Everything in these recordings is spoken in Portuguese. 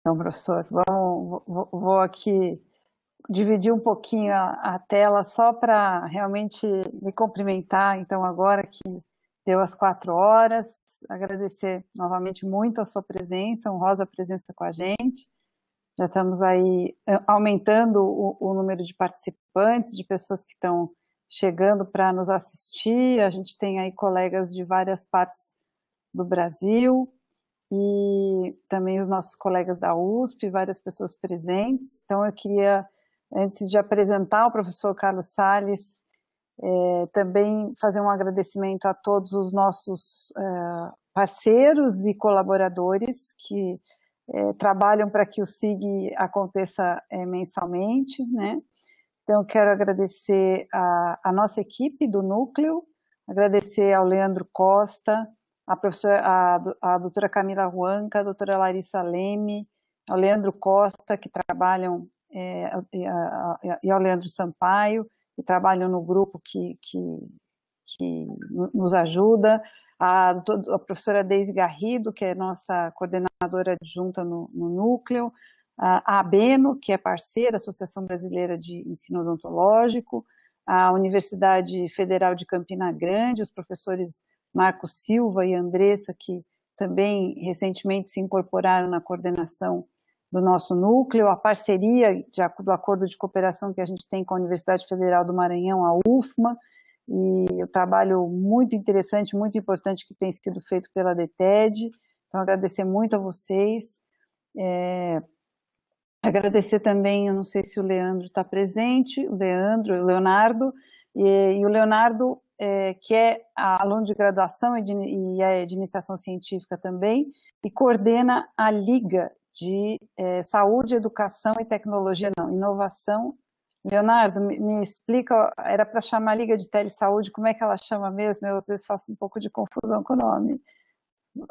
Então, professor, vou aqui dividir um pouquinho a tela só para realmente me cumprimentar, então, agora que deu as 4 horas, agradecer novamente muito a sua presença, honrosa presença com a gente. Já estamos aí aumentando o número de participantes, de pessoas que estão chegando para nos assistir. A gente tem aí colegas de várias partes do Brasil e também os nossos colegas da USP, várias pessoas presentes. Então, eu queria, antes de apresentar o professor Carlos Salles, também fazer um agradecimento a todos os nossos parceiros e colaboradores que trabalham para que o SIG aconteça mensalmente, né? Então, quero agradecer a nossa equipe do Núcleo, agradecer ao Leandro Costa, a doutora Camila Huanca, a doutora Larissa Leme, ao Leandro Costa, que trabalham, e ao Leandro Sampaio, que trabalham no grupo que nos ajuda, a professora Deise Garrido, que é nossa coordenadora adjunta no Núcleo, a ABENO, que é parceira, Associação Brasileira de Ensino Odontológico, a Universidade Federal de Campina Grande, os professores Marcos Silva e Andressa, que também recentemente se incorporaram na coordenação do nosso núcleo, a parceria do acordo de cooperação que a gente tem com a Universidade Federal do Maranhão, a UFMA, e o trabalho muito interessante, muito importante que tem sido feito pela DTED. Então, agradecer muito a vocês. Agradecer também, eu não sei se o Leandro está presente, o Leonardo, e o Leonardo, que é aluno de graduação e é de iniciação científica também, e coordena a Liga de Saúde, Educação e Tecnologia, inovação. Leonardo, me explica, era para chamar a Liga de Telesaúde, como é que ela chama mesmo? Eu às vezes faço um pouco de confusão com o nome.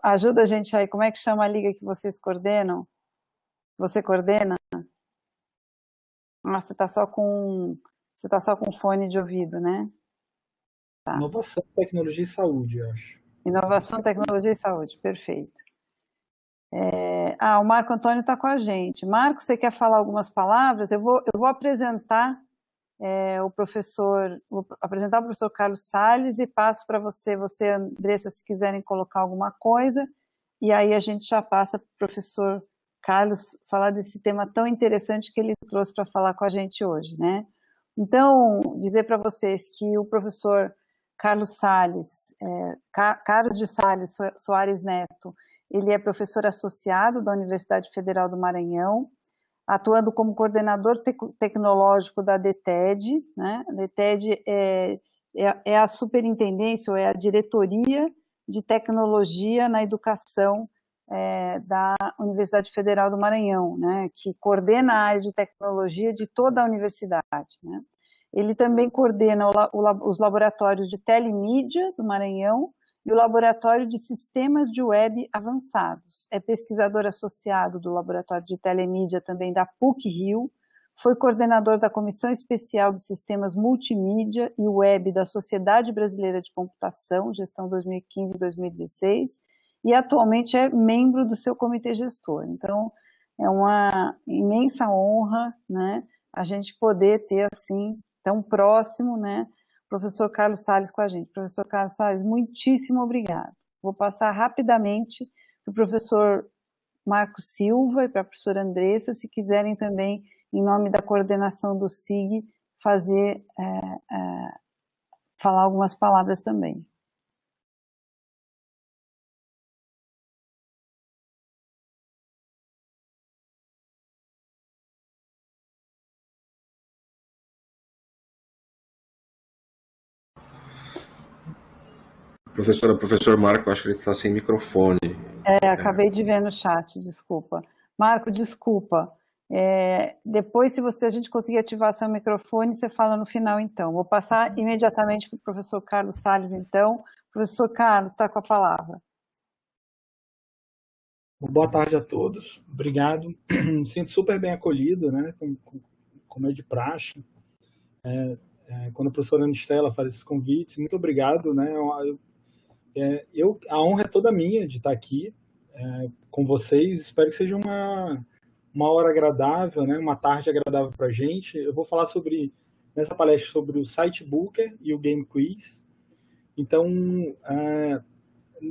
Ajuda a gente aí, como é que chama a liga que vocês coordenam? Você coordena? Ah, você está só com fone de ouvido, né? Tá. Inovação, Tecnologia e Saúde, eu acho. Inovação, Tecnologia e Saúde, perfeito. O Marco Antônio está com a gente. Marco, você quer falar algumas palavras? Eu vou apresentar o professor Carlos Salles e passo para você, Andressa, se quiserem colocar alguma coisa, e aí a gente já passa para o professor Carlos falar desse tema tão interessante que ele trouxe para falar com a gente hoje, né? Então, dizer para vocês que o professor Carlos Salles, Carlos de Salles Soares Neto, ele é professor associado da Universidade Federal do Maranhão, atuando como coordenador tecnológico da DTED, né? A DTED é a superintendência, ou é a diretoria de tecnologia na educação da Universidade Federal do Maranhão, né? Que coordena a área de tecnologia de toda a universidade, né? Ele também coordena os laboratórios de telemídia do Maranhão e o Laboratório de Sistemas de Web Avançados. É pesquisador associado do Laboratório de Telemídia também da PUC-Rio, foi coordenador da Comissão Especial de Sistemas Multimídia e Web da Sociedade Brasileira de Computação, gestão 2015-2016, e atualmente é membro do seu comitê gestor. Então, é uma imensa honra, né, a gente poder ter, assim, tão próximo, né, professor Carlos Salles com a gente. Professor Carlos Salles, muitíssimo obrigado. Vou passar rapidamente para o professor Marcos Silva e para a professora Andressa, se quiserem também, em nome da coordenação do SIG, falar algumas palavras também. Professor Marco, acho que ele está sem microfone. Acabei de ver no chat, desculpa. Marco, desculpa. Depois, se a gente conseguir ativar seu microfone, você fala no final, então. Vou passar imediatamente para o professor Carlos Salles, então. Professor Carlos, está com a palavra. Boa tarde a todos. Obrigado. Me sinto super bem acolhido, né? Como é de praxe. Quando a professora Anistela faz esses convites, muito obrigado, né? A honra é toda minha de estar aqui com vocês. Espero que seja uma hora agradável, né, uma tarde agradável para a gente. Eu vou falar nessa palestra sobre o Sitebooker e o Game Quiz. Então,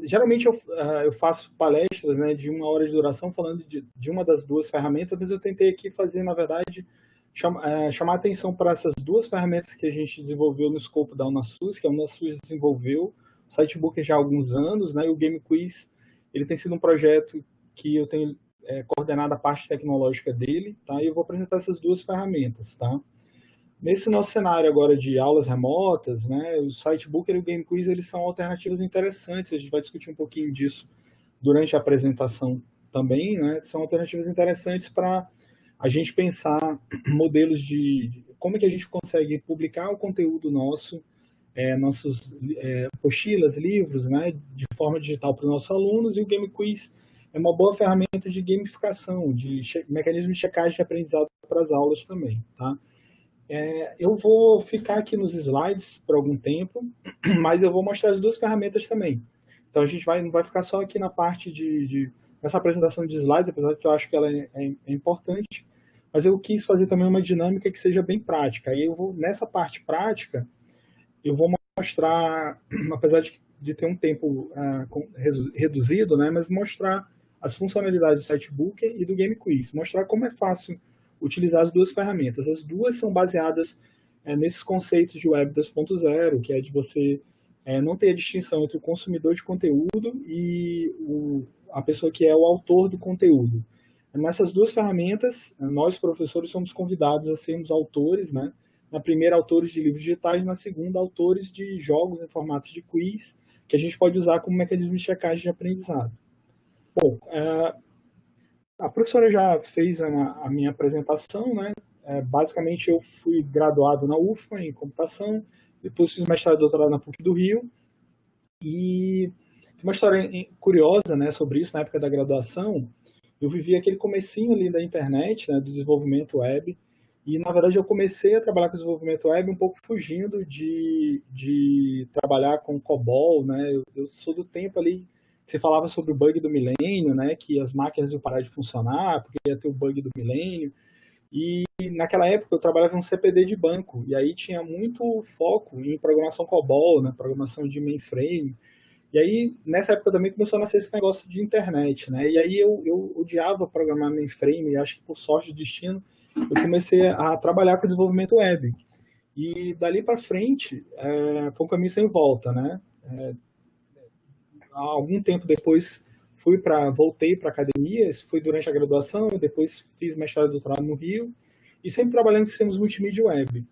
geralmente eu faço palestras, né, de 1 hora de duração falando de uma das duas ferramentas, mas eu tentei aqui fazer, na verdade, chamar atenção para essas duas ferramentas que a gente desenvolveu no escopo da Unasus, que a Unasus desenvolveu o Sitebooker já há alguns anos, né, e o Game Quiz, ele tem sido um projeto que eu tenho coordenado a parte tecnológica dele, tá? E eu vou apresentar essas duas ferramentas, tá? Nesse nosso cenário agora de aulas remotas, né, o Sitebooker e o Game Quiz, eles são alternativas interessantes, a gente vai discutir um pouquinho disso durante a apresentação também, né? São alternativas interessantes para a gente pensar modelos de como é que a gente consegue publicar o conteúdo nosso, nossos apostilas, livros, né, de forma digital para os nossos alunos, e o Game Quiz é uma boa ferramenta de gamificação, de mecanismo de checagem de aprendizado para as aulas também, tá? Eu vou ficar aqui nos slides por algum tempo, mas eu vou mostrar as duas ferramentas também. Então a gente não vai ficar só aqui na parte nessa apresentação de slides, apesar de que eu acho que ela é importante, mas eu quis fazer também uma dinâmica que seja bem prática. Aí nessa parte prática, eu vou mostrar, apesar de ter um tempo reduzido, né, mas mostrar as funcionalidades do Sitebooker e do Game Quiz, mostrar como é fácil utilizar as duas ferramentas. As duas são baseadas nesses conceitos de Web 2.0, que é de você não ter a distinção entre o consumidor de conteúdo e a pessoa que é o autor do conteúdo. Nessas duas ferramentas, nós, professores, somos convidados a sermos autores, né? Na primeira, autores de livros digitais, na segunda, autores de jogos em formatos de quiz, que a gente pode usar como mecanismo de checagem de aprendizado. Bom, a professora já fez a minha apresentação, né? Basicamente, eu fui graduado na UFMA em computação, depois fiz mestrado e doutorado na PUC do Rio, e tem uma história curiosa, né, sobre isso. Na época da graduação, eu vivi aquele comecinho ali da internet, né, do desenvolvimento web, e, na verdade, eu comecei a trabalhar com desenvolvimento web um pouco fugindo de trabalhar com COBOL, né? Eu sou do tempo ali que você falava sobre o bug do milênio, né? Que as máquinas iam parar de funcionar porque ia ter o bug do milênio. E, naquela época, eu trabalhava em um CPD de banco, e aí tinha muito foco em programação COBOL, né? Programação de mainframe. E aí, nessa época também começou a nascer esse negócio de internet, né? E aí eu odiava programar mainframe, e acho que por sorte do destino, eu comecei a trabalhar com desenvolvimento web. E dali para frente, foi um caminho sem volta, né? Há algum tempo depois, voltei para a academia, isso foi durante a graduação, depois fiz mestrado e doutorado no Rio, e sempre trabalhando em sistemas multimídia web.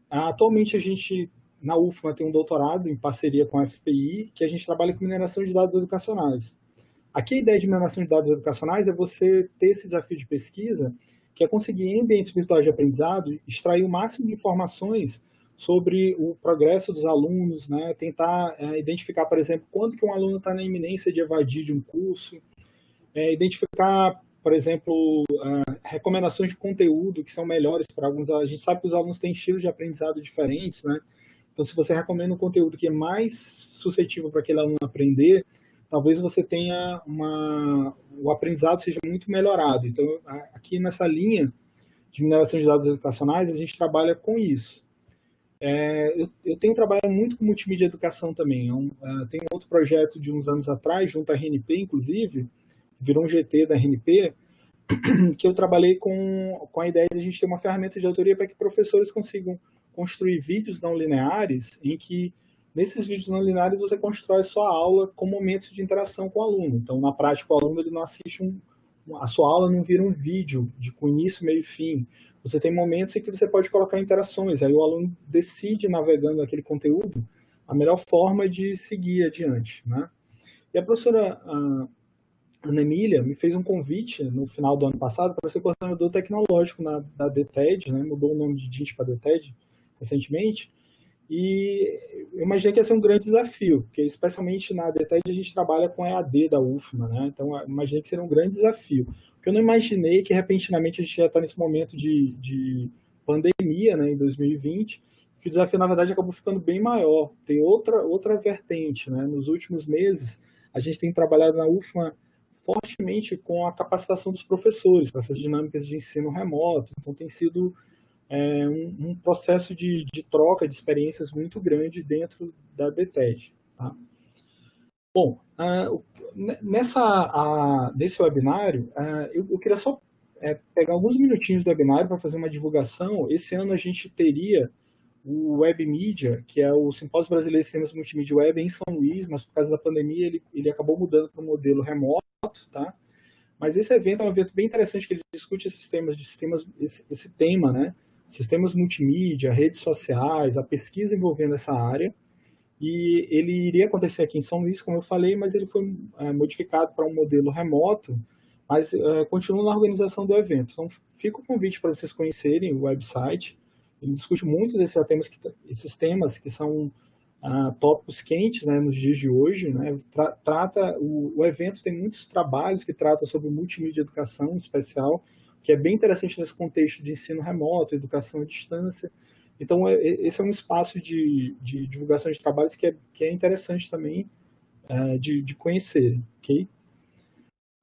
Atualmente, a gente, na UFMA, tem um doutorado em parceria com a FPI, que a gente trabalha com mineração de dados educacionais. Aqui a ideia de mineração de dados educacionais é você ter esse desafio de pesquisa, que é conseguir, em ambientes virtuais de aprendizado, extrair o máximo de informações sobre o progresso dos alunos, né? Tentar identificar, por exemplo, quando que um aluno está na iminência de evadir de um curso, identificar, por exemplo, recomendações de conteúdo que são melhores para alguns. A gente sabe que os alunos têm estilos de aprendizado diferentes, né? Então, se você recomenda um conteúdo que é mais suscetível para aquele aluno aprender, talvez você tenha o aprendizado seja muito melhorado. Então, aqui nessa linha de mineração de dados educacionais, a gente trabalha com isso. Eu tenho trabalhado muito com multimídia educação também. Tem um outro projeto de uns anos atrás, junto à RNP, inclusive, virou um GT da RNP, que eu trabalhei com a ideia de a gente ter uma ferramenta de autoria para que professores consigam construir vídeos não lineares, em que nesses vídeos não lineares você constrói sua aula com momentos de interação com o aluno. Então, na prática, o aluno ele não assiste a sua aula não vira um vídeo com início, meio e fim. Você tem momentos em que você pode colocar interações, aí o aluno decide, navegando aquele conteúdo, a melhor forma de seguir adiante, né? E a professora Ana Emília me fez um convite no final do ano passado para ser coordenador tecnológico da DTED, né? Mudou o nome de DINT para DTED recentemente, e eu imaginei que ia ser um grande desafio, porque especialmente na DTED a gente trabalha com EAD da UFMA, né? Então eu imaginei que seria um grande desafio. Porque eu não imaginei que repentinamente a gente já está nesse momento de pandemia, né, em 2020, que o desafio, na verdade, acabou ficando bem maior. Tem outra vertente, né? Nos últimos meses, a gente tem trabalhado na UFMA fortemente com a capacitação dos professores para essas dinâmicas de ensino remoto. Então, tem sido um processo de troca de experiências muito grande dentro da BTED. Tá? Bom, nesse webinário, eu queria só pegar alguns minutinhos do webinário para fazer uma divulgação. Esse ano a gente teria o Web Media, que é o Simpósio Brasileiro de Sistemas Multimídia Web em São Luís, mas por causa da pandemia ele acabou mudando para um modelo remoto, tá? Mas esse evento é um evento bem interessante, que ele discute esse tema, né? Sistemas multimídia, redes sociais, a pesquisa envolvendo essa área. E ele iria acontecer aqui em São Luís, como eu falei, mas ele foi modificado para um modelo remoto, mas continua na organização do evento. Então, fica o convite para vocês conhecerem o website. Ele discute muito esses temas que são tópicos quentes, né, nos dias de hoje. Né? O evento tem muitos trabalhos que tratam sobre multimídia e educação, em especial, que é bem interessante nesse contexto de ensino remoto, educação à distância. Então, esse é um espaço de divulgação de trabalhos que é interessante também de conhecer. Okay?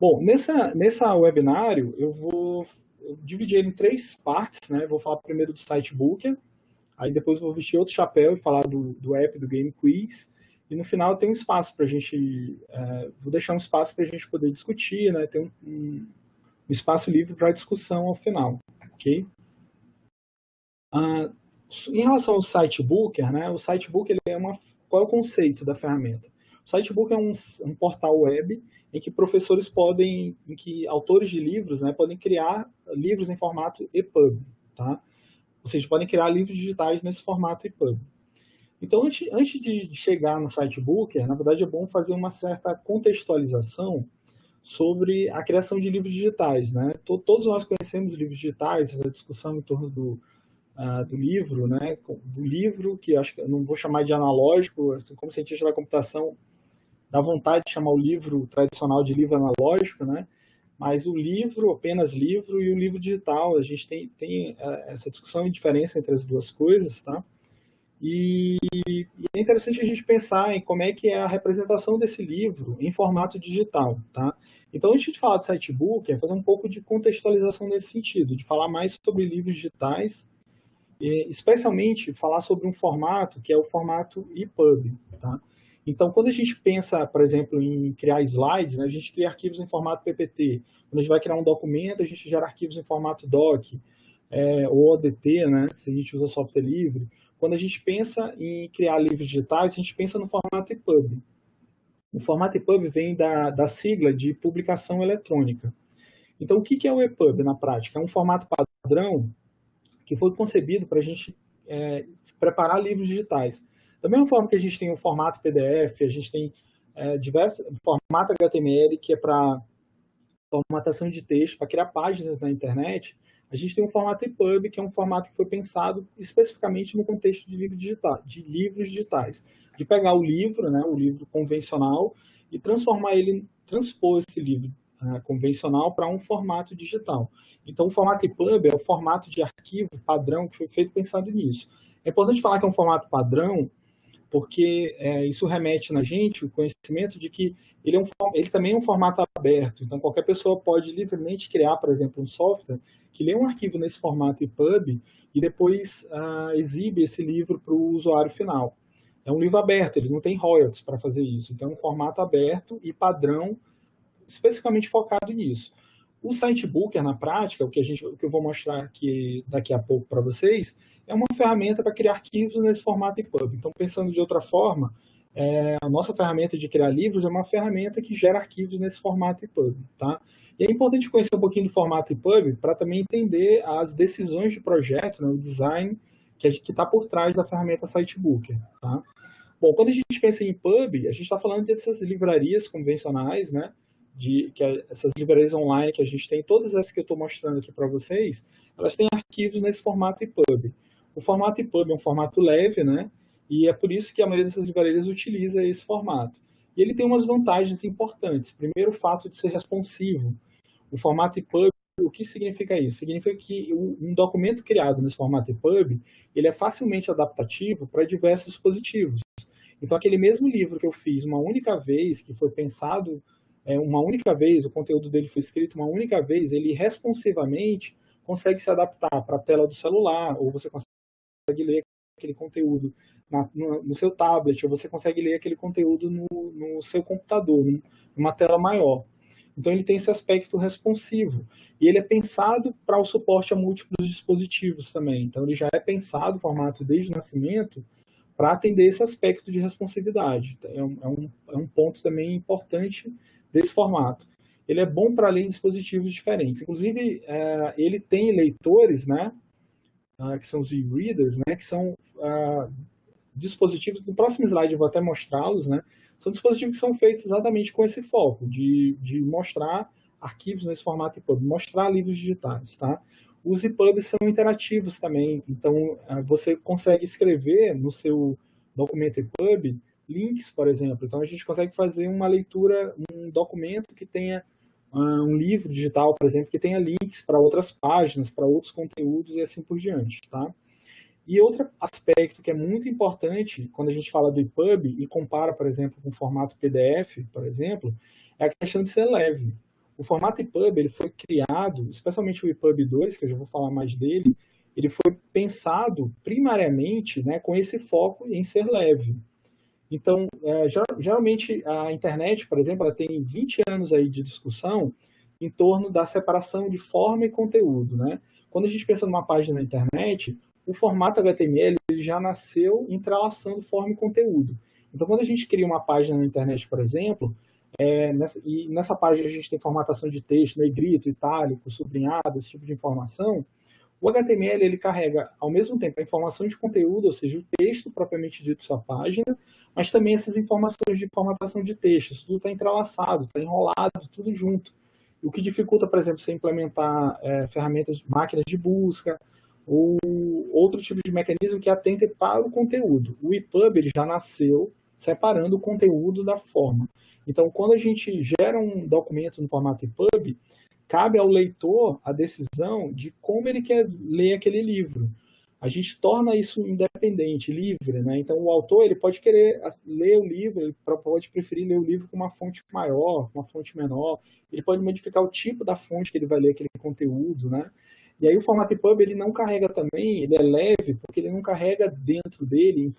Bom, nessa webinário, eu vou dividir ele em 3 partes. Né? Vou falar primeiro do Sitebooker, aí depois vou vestir outro chapéu e falar do app do Game Quiz, e no final tem um espaço para a gente... vou deixar um espaço para a gente poder discutir, né? Tem um espaço livre para discussão ao final. Ok? Em relação ao Sitebooker, né? O Sitebooker qual é o conceito da ferramenta? O Sitebooker é um portal web em que autores de livros, né, podem criar livros em formato EPUB, tá? Ou seja, podem criar livros digitais nesse formato EPUB. Então, antes de chegar no Sitebooker, na verdade é bom fazer uma certa contextualização sobre a criação de livros digitais, né? Todos nós conhecemos livros digitais, essa discussão em torno do livro, né? Do livro, que acho que eu não vou chamar de analógico, assim, como cientista da computação, dá vontade de chamar o livro tradicional de livro analógico, né? Mas o livro, apenas livro, e o livro digital, a gente tem essa discussão e diferença entre as duas coisas, tá? E é interessante a gente pensar em como é que é a representação desse livro em formato digital, tá? Então, antes de falar de Sitebooker, fazer um pouco de contextualização nesse sentido, de falar mais sobre livros digitais, e especialmente falar sobre um formato que é o formato EPUB, tá? Então, quando a gente pensa, por exemplo, em criar slides, né, a gente cria arquivos em formato PPT. Quando a gente vai criar um documento, a gente gera arquivos em formato DOC, ou ODT, né, se a gente usa software livre. Quando a gente pensa em criar livros digitais, a gente pensa no formato EPUB. O formato EPUB vem da sigla de publicação eletrônica. Então, o que é o EPUB na prática? É um formato padrão que foi concebido para a gente preparar livros digitais. Da mesma forma que a gente tem o formato PDF, a gente tem diversos formato HTML, que é para formatação de texto, para criar páginas na internet, a gente tem um formato EPUB, que é um formato que foi pensado especificamente no contexto de livros digitais. De pegar o livro, né, o livro convencional, e transpor esse livro convencional para um formato digital. Então, o formato EPUB é o formato de arquivo padrão que foi feito pensando nisso. É importante falar que é um formato padrão, porque isso remete na gente o conhecimento de que ele também é um formato aberto. Então, qualquer pessoa pode livremente criar, por exemplo, um software que lê um arquivo nesse formato EPUB e depois exibe esse livro para o usuário final. É um livro aberto, ele não tem royalties para fazer isso. Então, é um formato aberto e padrão especificamente focado nisso. O Sitebooker, na prática, o que eu vou mostrar aqui daqui a pouco para vocês, é uma ferramenta para criar arquivos nesse formato EPUB. Então, pensando de outra forma, a nossa ferramenta de criar livros é uma ferramenta que gera arquivos nesse formato EPUB. Tá? E é importante conhecer um pouquinho do formato EPUB para também entender as decisões de projeto, né, o design que está por trás da ferramenta Sitebooker. Tá? Bom, quando a gente pensa em EPUB, a gente está falando dessas livrarias convencionais, né? Essas livrarias online que a gente tem, todas essas que eu estou mostrando aqui para vocês, elas têm arquivos nesse formato EPUB. O formato EPUB é um formato leve, né? E é por isso que a maioria dessas livrarias utiliza esse formato. E ele tem umas vantagens importantes. Primeiro, o fato de ser responsivo. O formato EPUB, o que significa isso? Significa que um documento criado nesse formato EPUB, ele é facilmente adaptativo para diversos dispositivos. Então, aquele mesmo livro que eu fiz uma única vez, que foi pensado uma única vez, o conteúdo dele foi escrito uma única vez, ele responsivamente consegue se adaptar para a tela do celular, ou você consegue ler aquele conteúdo no seu tablet, ou você consegue ler aquele conteúdo no seu computador, numa tela maior. Então ele tem esse aspecto responsivo. E ele é pensado para o suporte a múltiplos dispositivos também. Então ele já é pensado, o formato desde o nascimento, para atender esse aspecto de responsividade. É um ponto também importante desse formato. Ele é bom para ler em dispositivos diferentes. Inclusive, ele tem leitores, né, que são os e-readers, né, que são dispositivos, no próximo slide eu vou até mostrá-los, né, são dispositivos que são feitos exatamente com esse foco, de mostrar arquivos nesse formato EPUB, mostrar livros digitais, tá? Os EPUBs são interativos também, então você consegue escrever no seu documento EPUB links, por exemplo. Então a gente consegue fazer uma leitura, um documento que tenha um livro digital, por exemplo, que tenha links para outras páginas, para outros conteúdos e assim por diante, tá? E outro aspecto que é muito importante quando a gente fala do EPUB e compara, por exemplo, com o formato PDF, por exemplo, é a questão de ser leve. O formato EPUB ele foi criado, especialmente o EPUB 2, que eu já vou falar mais dele, ele foi pensado primariamente, né, com esse foco em ser leve. Então, geralmente a internet, por exemplo, ela tem 20 anos aí de discussão em torno da separação de forma e conteúdo, né? Quando a gente pensa numa página na internet, o formato HTML ele já nasceu entrelaçando forma e conteúdo. Então, quando a gente cria uma página na internet, por exemplo, nessa página a gente tem formatação de texto, negrito, itálico, sublinhado, esse tipo de informação, o HTML ele carrega, ao mesmo tempo, a informação de conteúdo, ou seja, o texto propriamente dito da sua página, mas também essas informações de formatação de texto. Isso tudo está entrelaçado, está enrolado, tudo junto. O que dificulta, por exemplo, você implementar ferramentas, máquinas de busca, ou outro tipo de mecanismo que atente para o conteúdo. O EPUB ele já nasceu separando o conteúdo da forma. Então, quando a gente gera um documento no formato EPUB, cabe ao leitor a decisão de como ele quer ler aquele livro. A gente torna isso independente, livre, né? Então, o autor ele pode querer ler o livro, ele pode preferir ler o livro com uma fonte maior, com uma fonte menor. Ele pode modificar o tipo da fonte que ele vai ler aquele conteúdo, né? E aí o formato EPUB ele não carrega também, ele é leve, porque ele não carrega dentro dele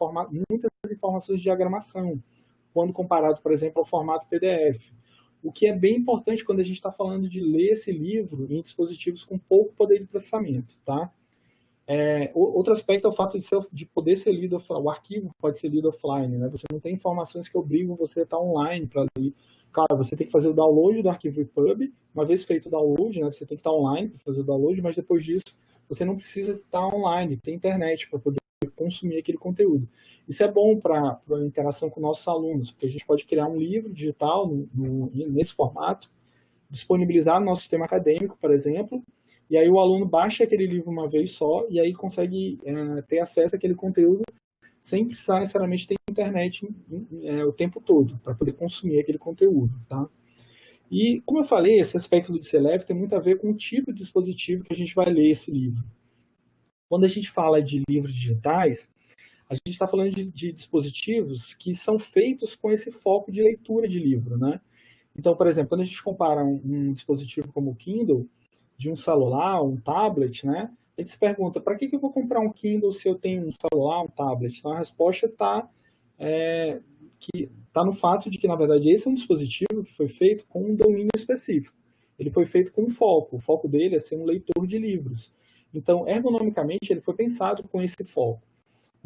muitas informações de diagramação, quando comparado, por exemplo, ao formato PDF. O que é bem importante quando a gente está falando de ler esse livro em dispositivos com pouco poder de processamento, tá? Outro aspecto é o fato de poder ser lido offline. O arquivo pode ser lido offline, né? Você não tem informações que obrigam você a estar online para ler. Claro, você tem que fazer o download do arquivo EPUB. Uma vez feito o download, né, você tem que estar online para fazer o download, mas depois disso você não precisa estar online, tem internet para poder consumir aquele conteúdo. Isso é bom para a interação com nossos alunos, porque a gente pode criar um livro digital nesse formato, disponibilizar no nosso sistema acadêmico, por exemplo, e aí o aluno baixa aquele livro uma vez só e aí consegue ter acesso àquele conteúdo sem precisar necessariamente ter internet o tempo todo, para poder consumir aquele conteúdo, tá? E, como eu falei, esse aspecto de ser leve tem muito a ver com o tipo de dispositivo que a gente vai ler esse livro. Quando a gente fala de livros digitais, a gente está falando de dispositivos que são feitos com esse foco de leitura de livro, né? Então, por exemplo, quando a gente compara um dispositivo como o Kindle, de um celular, um tablet, né? A gente se pergunta, para que eu vou comprar um Kindle se eu tenho um celular, um tablet? Então, a resposta está no fato de que, na verdade, esse é um dispositivo que foi feito com um domínio específico. Ele foi feito com um foco. O foco dele é ser um leitor de livros. Então, ergonomicamente, ele foi pensado com esse foco.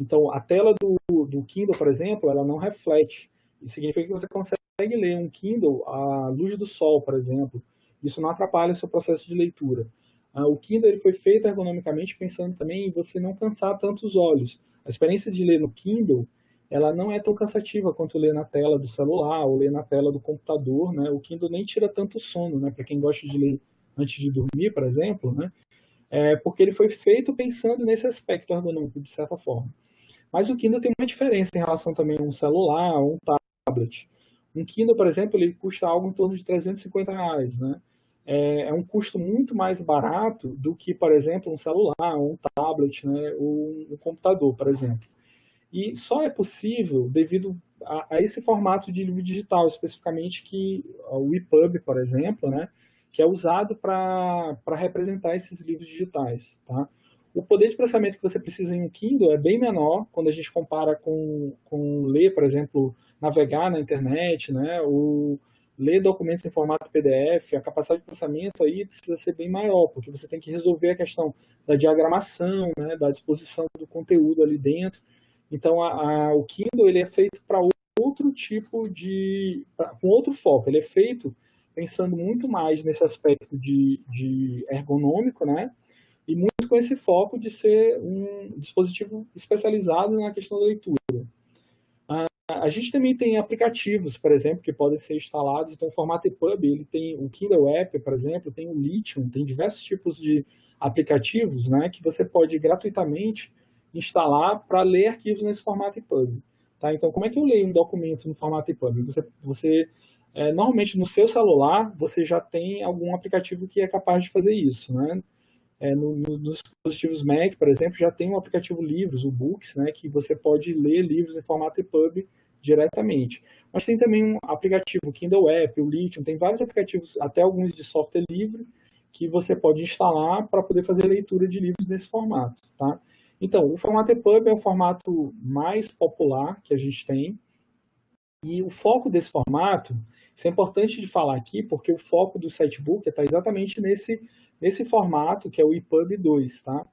Então, a tela do Kindle, por exemplo, ela não reflete. Isso significa que você consegue ler um Kindle à luz do sol, por exemplo. Isso não atrapalha o seu processo de leitura. O Kindle ele foi feito ergonomicamente pensando também em você não cansar tanto os olhos. A experiência de ler no Kindle, ela não é tão cansativa quanto ler na tela do celular ou ler na tela do computador, né? O Kindle nem tira tanto sono, né? Para quem gosta de ler antes de dormir, por exemplo, né? Porque ele foi feito pensando nesse aspecto ergonômico, de certa forma. Mas o Kindle tem uma diferença em relação também a um celular ou um tablet. Um Kindle, por exemplo, ele custa algo em torno de R$350, né? É um custo muito mais barato do que, por exemplo, um celular, um tablet, né, ou um computador, por exemplo. E só é possível devido a esse formato de livro digital, especificamente que o EPUB, por exemplo, né, que é usado para representar esses livros digitais. Tá? O poder de processamento que você precisa em um Kindle é bem menor quando a gente compara com ler, por exemplo, navegar na internet, né, ou ler documentos em formato PDF. A capacidade de processamento aí precisa ser bem maior, porque você tem que resolver a questão da diagramação, né, da disposição do conteúdo ali dentro. Então, o Kindle ele é feito para outro tipo com outro foco. Ele é feito pensando muito mais nesse aspecto de ergonômico, né? E muito com esse foco de ser um dispositivo especializado na questão da leitura. A gente também tem aplicativos, por exemplo, que podem ser instalados. Então, o formato EPUB, ele tem o Kindle App, por exemplo, tem o Lithium, tem diversos tipos de aplicativos, né, que você pode gratuitamente instalar para ler arquivos nesse formato EPUB. Tá? Então, como é que eu leio um documento no formato EPUB? Normalmente, no seu celular, você já tem algum aplicativo que é capaz de fazer isso, né? Nos dispositivos Mac, por exemplo, já tem um aplicativo Livros, o Books, né, que você pode ler livros em formato EPUB diretamente. Mas tem também um aplicativo, o Kindle App, o Lithium, tem vários aplicativos, até alguns de software livre, que você pode instalar para poder fazer leitura de livros nesse formato. Tá? Então, o formato EPUB é o formato mais popular que a gente tem, e o foco desse formato, isso é importante de falar aqui, porque o foco do Citebook está exatamente nesse formato, que é o EPUB 2, tá?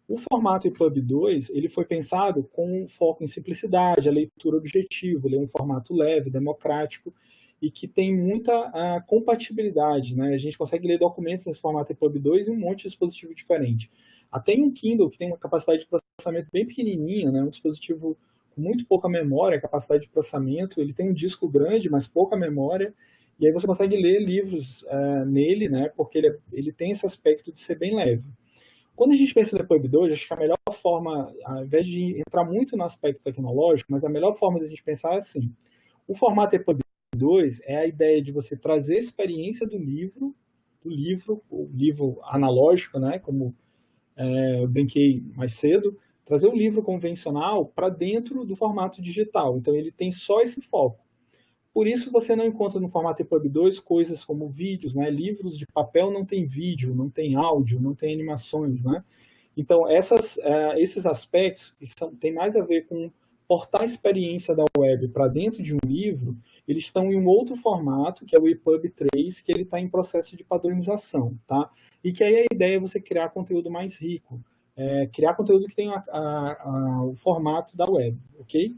O formato EPUB 2, ele foi pensado com foco em simplicidade, a leitura objetiva, ele é um formato leve, democrático, e que tem muita compatibilidade, né? A gente consegue ler documentos nesse formato EPUB 2 em um monte de dispositivo diferente. Até em um Kindle, que tem uma capacidade de processamento bem pequenininha, né? Um dispositivo com muito pouca memória, capacidade de processamento, ele tem um disco grande, mas pouca memória, e aí você consegue ler livros nele, né, porque ele tem esse aspecto de ser bem leve. Quando a gente pensa no EPUB 2, acho que a melhor forma, ao invés de entrar muito no aspecto tecnológico, mas a melhor forma de a gente pensar é assim, o formato EPUB 2 é a ideia de você trazer a experiência do livro, o livro analógico, né, como eu brinquei mais cedo, trazer o livro convencional para dentro do formato digital. Então, ele tem só esse foco. Por isso, você não encontra no formato EPUB 2 coisas como vídeos, né? Livros de papel não tem vídeo, não tem áudio, não tem animações, né? Então, esses aspectos que têm mais a ver com portar a experiência da web para dentro de um livro, eles estão em um outro formato, que é o EPUB 3, que ele está em processo de padronização, tá? E que aí a ideia é você criar conteúdo mais rico, criar conteúdo que tenha o formato da web, ok?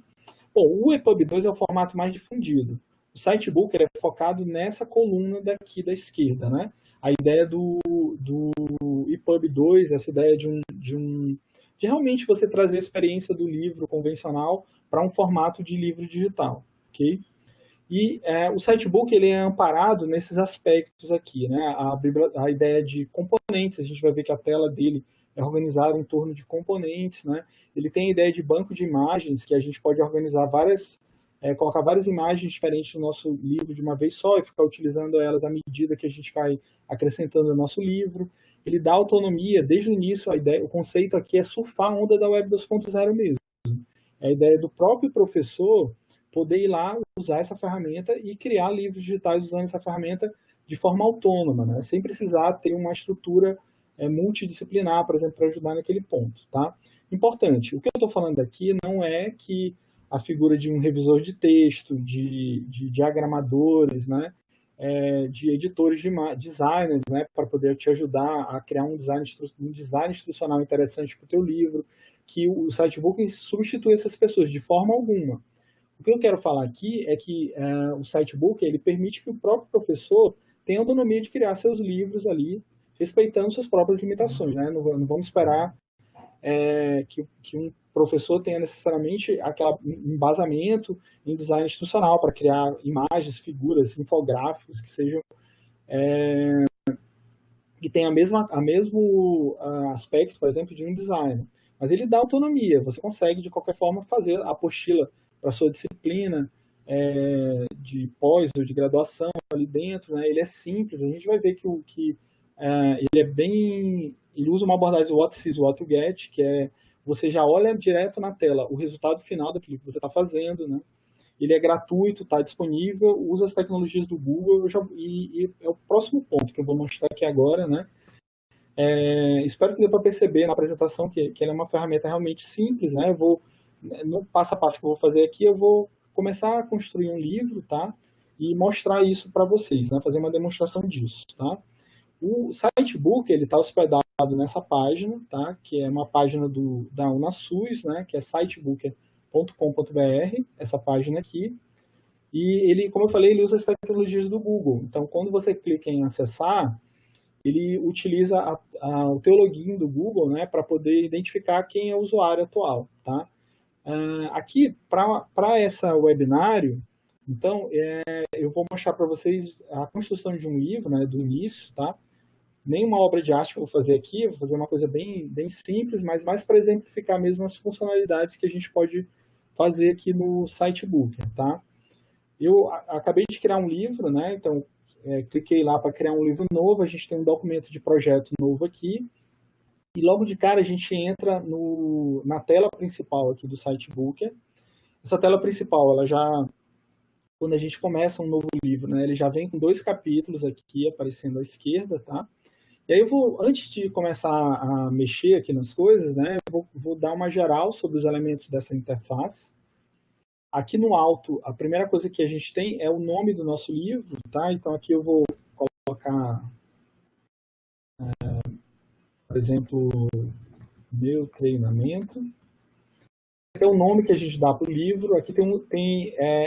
Bom, o EPUB 2 é o formato mais difundido. O Citebook é focado nessa coluna daqui da esquerda, né? A ideia do EPUB 2, essa ideia de realmente você trazer a experiência do livro convencional para um formato de livro digital, ok? E o Citebook ele é amparado nesses aspectos aqui, né? A ideia de componentes, a gente vai ver que a tela dele é organizada em torno de componentes, né? Ele tem a ideia de banco de imagens, que a gente pode organizar colocar várias imagens diferentes no nosso livro de uma vez só e ficar utilizando elas à medida que a gente vai acrescentando no nosso livro. Ele dá autonomia, desde o início, o conceito aqui é surfar a onda da Web 2.0 mesmo. É a ideia do próprio professor poder ir lá, usar essa ferramenta e criar livros digitais usando essa ferramenta de forma autônoma, né? Sem precisar ter uma estrutura multidisciplinar, por exemplo, para ajudar naquele ponto, tá? Importante, o que eu estou falando aqui não é que a figura de um revisor de texto, de diagramadores, né, de editores de designers, né, para poder te ajudar a criar um design institucional interessante para o teu livro, que o Citebook substitui essas pessoas de forma alguma. O que eu quero falar aqui é que o Citebook ele permite que o próprio professor tenha autonomia de criar seus livros ali, respeitando suas próprias limitações, né? Não vamos esperar que um professor tenha necessariamente aquele embasamento em design institucional para criar imagens, figuras, infográficos que sejam que tenham a mesmo aspecto, por exemplo, de um designer. Mas ele dá autonomia. Você consegue, de qualquer forma, fazer a apostila para sua disciplina de pós ou de graduação ali dentro, né? Ele é simples. A gente vai ver que ele usa uma abordagem what sees, what you get, que é você já olha direto na tela o resultado final daquilo que você está fazendo, né? ele é gratuito, está disponível, usa as tecnologias do Google, e é o próximo ponto que eu vou mostrar aqui agora, né? Espero que dê para perceber na apresentação que ele é uma ferramenta realmente simples, né? No passo a passo que eu vou fazer aqui, eu vou começar a construir um livro, tá? E mostrar isso para vocês, né? Fazer uma demonstração disso, tá? O Sitebook, ele está hospedado nessa página, tá? Que é uma página da UnaSUS, né? Que é sitebook.com.br, essa página aqui. E ele, como eu falei, ele usa as tecnologias do Google. Então, quando você clica em acessar, ele utiliza o teu login do Google, né? Para poder identificar quem é o usuário atual, tá? Aqui, para essa webinário, então, eu vou mostrar para vocês a construção de um livro, né, do início, tá? Nenhuma obra de arte que eu vou fazer aqui, vou fazer uma coisa bem, bem simples, mas mais para exemplificar mesmo as funcionalidades que a gente pode fazer aqui no Sitebook, tá? Eu acabei de criar um livro, né? Então, cliquei lá para criar um livro novo, a gente tem um documento de projeto novo aqui, e logo de cara a gente entra na tela principal aqui do Sitebook. Essa tela principal, ela já, quando a gente começa um novo livro, né, ele já vem com 2 capítulos aqui aparecendo à esquerda, tá? E aí antes de começar a mexer aqui nas coisas, né, eu vou dar uma geral sobre os elementos dessa interface. Aqui no alto, a primeira coisa que a gente tem é o nome do nosso livro, tá? Então aqui eu vou colocar, por exemplo, meu treinamento. Esse é o nome que a gente dá para o livro. Aqui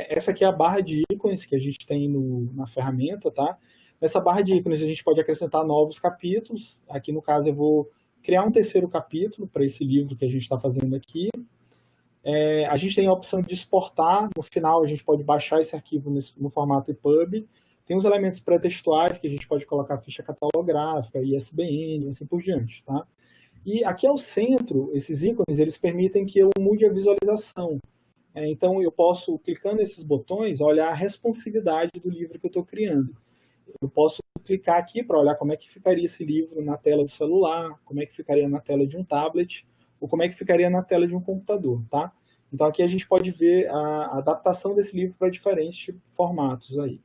essa aqui é a barra de ícones que a gente tem na ferramenta, tá? Nessa barra de ícones a gente pode acrescentar novos capítulos. Aqui no caso eu vou criar um 3º capítulo para esse livro que a gente está fazendo aqui. A gente tem a opção de exportar. No final a gente pode baixar esse arquivo no formato EPUB. Tem os elementos pré-textuais que a gente pode colocar ficha catalográfica, ISBN, assim por diante, tá? E aqui ao centro, esses ícones, eles permitem que eu mude a visualização. Então, eu posso, clicando nesses botões, olhar a responsividade do livro que eu estou criando. Eu posso clicar aqui para olhar como é que ficaria esse livro na tela do celular, como é que ficaria na tela de um tablet, ou como é que ficaria na tela de um computador, tá? Então, aqui a gente pode ver a adaptação desse livro para diferentes formatos aí.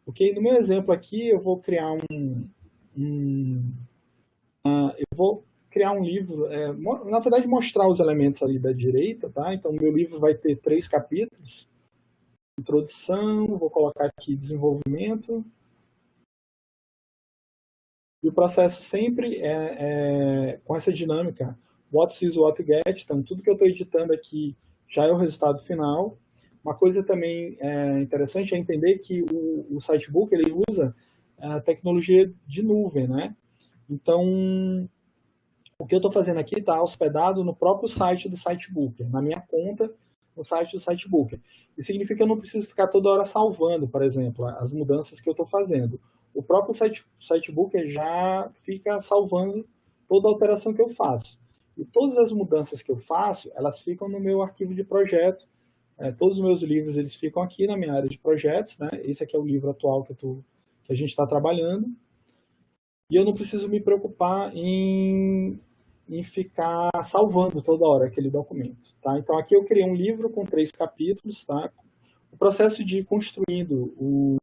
Ok? No meu exemplo aqui, eu vou criar criar um livro, na verdade, mostrar os elementos ali da direita, tá? Então, o meu livro vai ter 3 capítulos. Introdução, vou colocar aqui desenvolvimento. E o processo sempre com essa dinâmica, what sees, what get. Então, tudo que eu estou editando aqui já é o resultado final. Uma coisa também interessante é entender que o Sitebook, ele usa a tecnologia de nuvem, né? Então, o que eu estou fazendo aqui está hospedado no próprio site do Sitebook, na minha conta no site do Sitebook. Isso significa que eu não preciso ficar toda hora salvando, por exemplo, as mudanças que eu estou fazendo. O próprio Sitebook já fica salvando toda a alteração que eu faço. E todas as mudanças que eu faço, elas ficam no meu arquivo de projeto. Todos os meus livros, eles ficam aqui na minha área de projetos, né? Esse aqui é o livro atual que a gente está trabalhando. E eu não preciso me preocupar em ficar salvando toda hora aquele documento, tá? Então, aqui eu criei um livro com 3 capítulos, tá? O processo de construindo o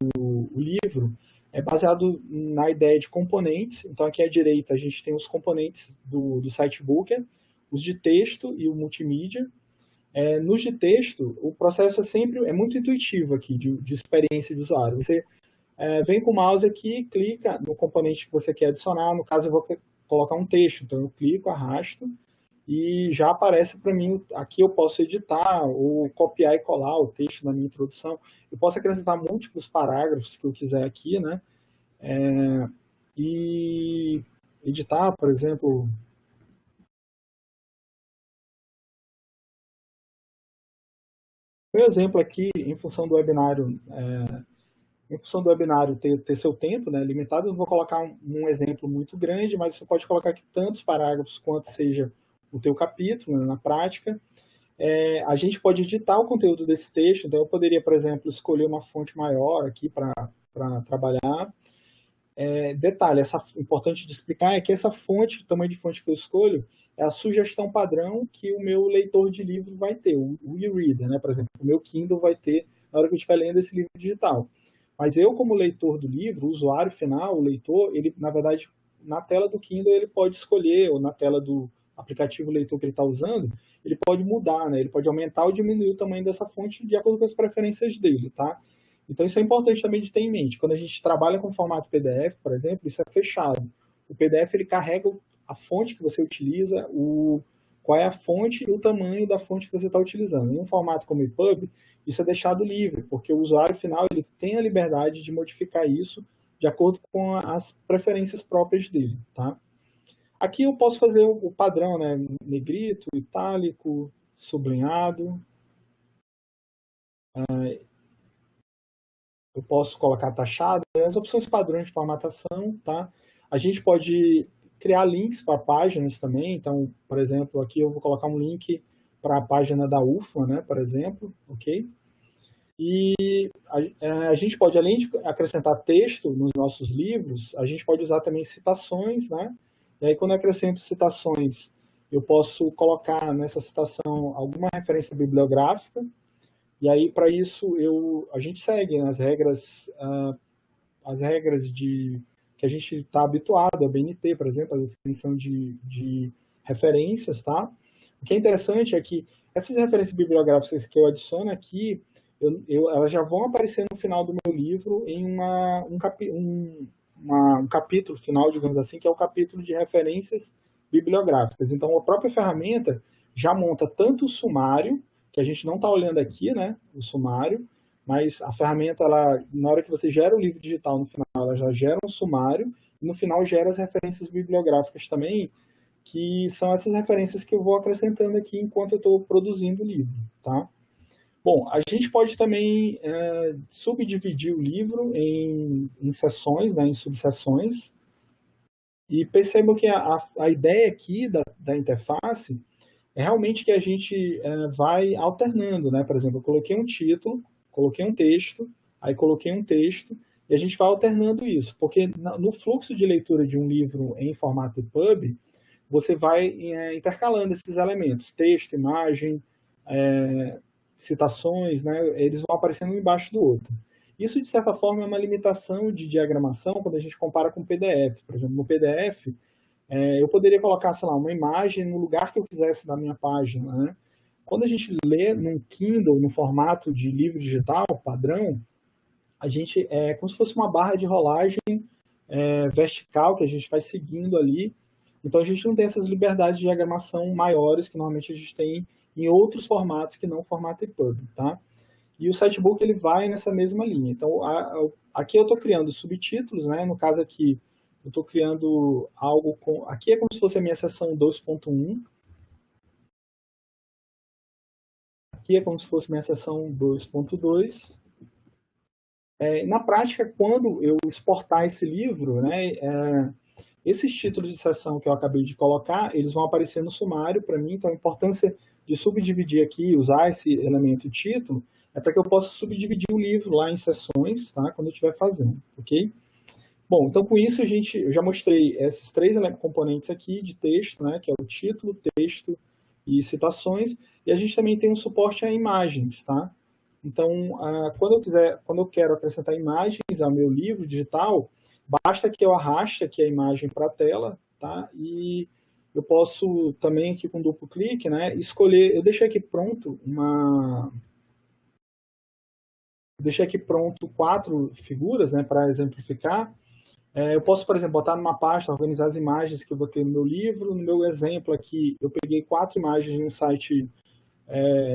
livro é baseado na ideia de componentes. Então, aqui à direita, a gente tem os componentes do Sitebook, os de texto e o multimídia. Nos de texto, o processo é muito intuitivo aqui, de experiência de usuário. Você vem com o mouse aqui, clica no componente que você quer adicionar. No caso, eu vou colocar um texto, então eu clico, arrasto, e já aparece para mim, aqui eu posso editar ou copiar e colar o texto na minha introdução. Eu posso acrescentar múltiplos parágrafos que eu quiser aqui, né? E editar, por exemplo... Meu exemplo aqui, em função do webinário... Em função do webinário ter seu tempo, né, limitado, eu não vou colocar um exemplo muito grande, mas você pode colocar aqui tantos parágrafos quanto seja o teu capítulo, né, na prática. A gente pode editar o conteúdo desse texto, então eu poderia, por exemplo, escolher uma fonte maior aqui para trabalhar. Detalhe, importante de explicar é que essa fonte, o tamanho de fonte que eu escolho, é a sugestão padrão que o meu leitor de livro vai ter, o e-reader, né? Por exemplo, o meu Kindle vai ter na hora que eu estiver lendo esse livro digital. Mas eu, como leitor do livro, o usuário final, o leitor, ele, na verdade, na tela do Kindle, ele pode escolher, ou na tela do aplicativo leitor que ele está usando, ele pode mudar, né? Ele pode aumentar ou diminuir o tamanho dessa fonte de acordo com as preferências dele, tá? Então, isso é importante também de ter em mente. Quando a gente trabalha com formato PDF, por exemplo, isso é fechado. O PDF, ele carrega a fonte que você utiliza, qual é a fonte e o tamanho da fonte que você está utilizando. Em um formato como o EPUB, isso é deixado livre, porque o usuário final ele tem a liberdade de modificar isso de acordo com as preferências próprias dele, tá? Aqui eu posso fazer o padrão, né? Negrito, itálico, sublinhado. Eu posso colocar taxado, as opções padrões de formatação, tá? A gente pode criar links para páginas também. Então, por exemplo, aqui eu vou colocar um link para a página da UFMA, né, por exemplo, ok? E a gente pode, além de acrescentar texto nos nossos livros, a gente pode usar também citações, né? E aí, quando eu acrescento citações, eu posso colocar nessa citação alguma referência bibliográfica, e aí, para isso, a gente segue as regras que a gente está habituado, a BNT, por exemplo, a definição de referências, tá? O que é interessante é que essas referências bibliográficas que eu adiciono aqui, elas já vão aparecer no final do meu livro em um capítulo final, digamos assim, que é o capítulo de referências bibliográficas. Então, a própria ferramenta já monta tanto o sumário, que a gente não está olhando aqui, né, o sumário, mas a ferramenta, na hora que você gera o livro digital, no final, ela já gera um sumário, e no final gera as referências bibliográficas também, que são essas referências que eu vou acrescentando aqui enquanto eu estou produzindo o livro, tá? Bom, a gente pode também subdividir o livro em seções, né, em subseções, e percebam que a ideia aqui da interface é realmente que a gente vai alternando, né? Por exemplo, eu coloquei um título, coloquei um texto, aí coloquei um texto, e a gente vai alternando isso, porque no fluxo de leitura de um livro em formato EPUB, você vai intercalando esses elementos, texto, imagem, citações, né? Eles vão aparecendo um embaixo do outro. Isso, de certa forma, é uma limitação de diagramação quando a gente compara com o PDF. Por exemplo, no PDF, eu poderia colocar, sei lá, uma imagem no lugar que eu quisesse da minha página, né? Quando a gente lê num Kindle, no formato de livro digital, padrão, a gente é como se fosse uma barra de rolagem vertical que a gente vai seguindo ali. Então, a gente não tem essas liberdades de diagramação maiores que normalmente a gente tem em outros formatos que não o formato EPUB, tá? E o Sitebook, ele vai nessa mesma linha. Então, aqui eu estou criando subtítulos, né? No caso aqui, eu estou criando algo com... Aqui é como se fosse a minha seção 2.1. Aqui é como se fosse minha seção 2.2. Na prática, quando eu exportar esse livro, né, esses títulos de seção que eu acabei de colocar, eles vão aparecer no sumário para mim. Então, a importância de subdividir aqui, usar esse elemento título, é para que eu possa subdividir o livro lá em seções, tá, quando eu estiver fazendo, ok? Bom, então com isso eu já mostrei esses três componentes aqui de texto, né, que é o título, texto e citações, e a gente também tem um suporte a imagens, tá? Então, quando eu quero acrescentar imagens ao meu livro digital, basta que eu arraste aqui a imagem para a tela, tá? E eu posso também aqui com duplo clique, né, escolher, eu deixei aqui pronto 4 figuras, né, para exemplificar. Eu posso, por exemplo, botar numa pasta, organizar as imagens que eu botei no meu livro. No meu exemplo aqui, eu peguei 4 imagens de um site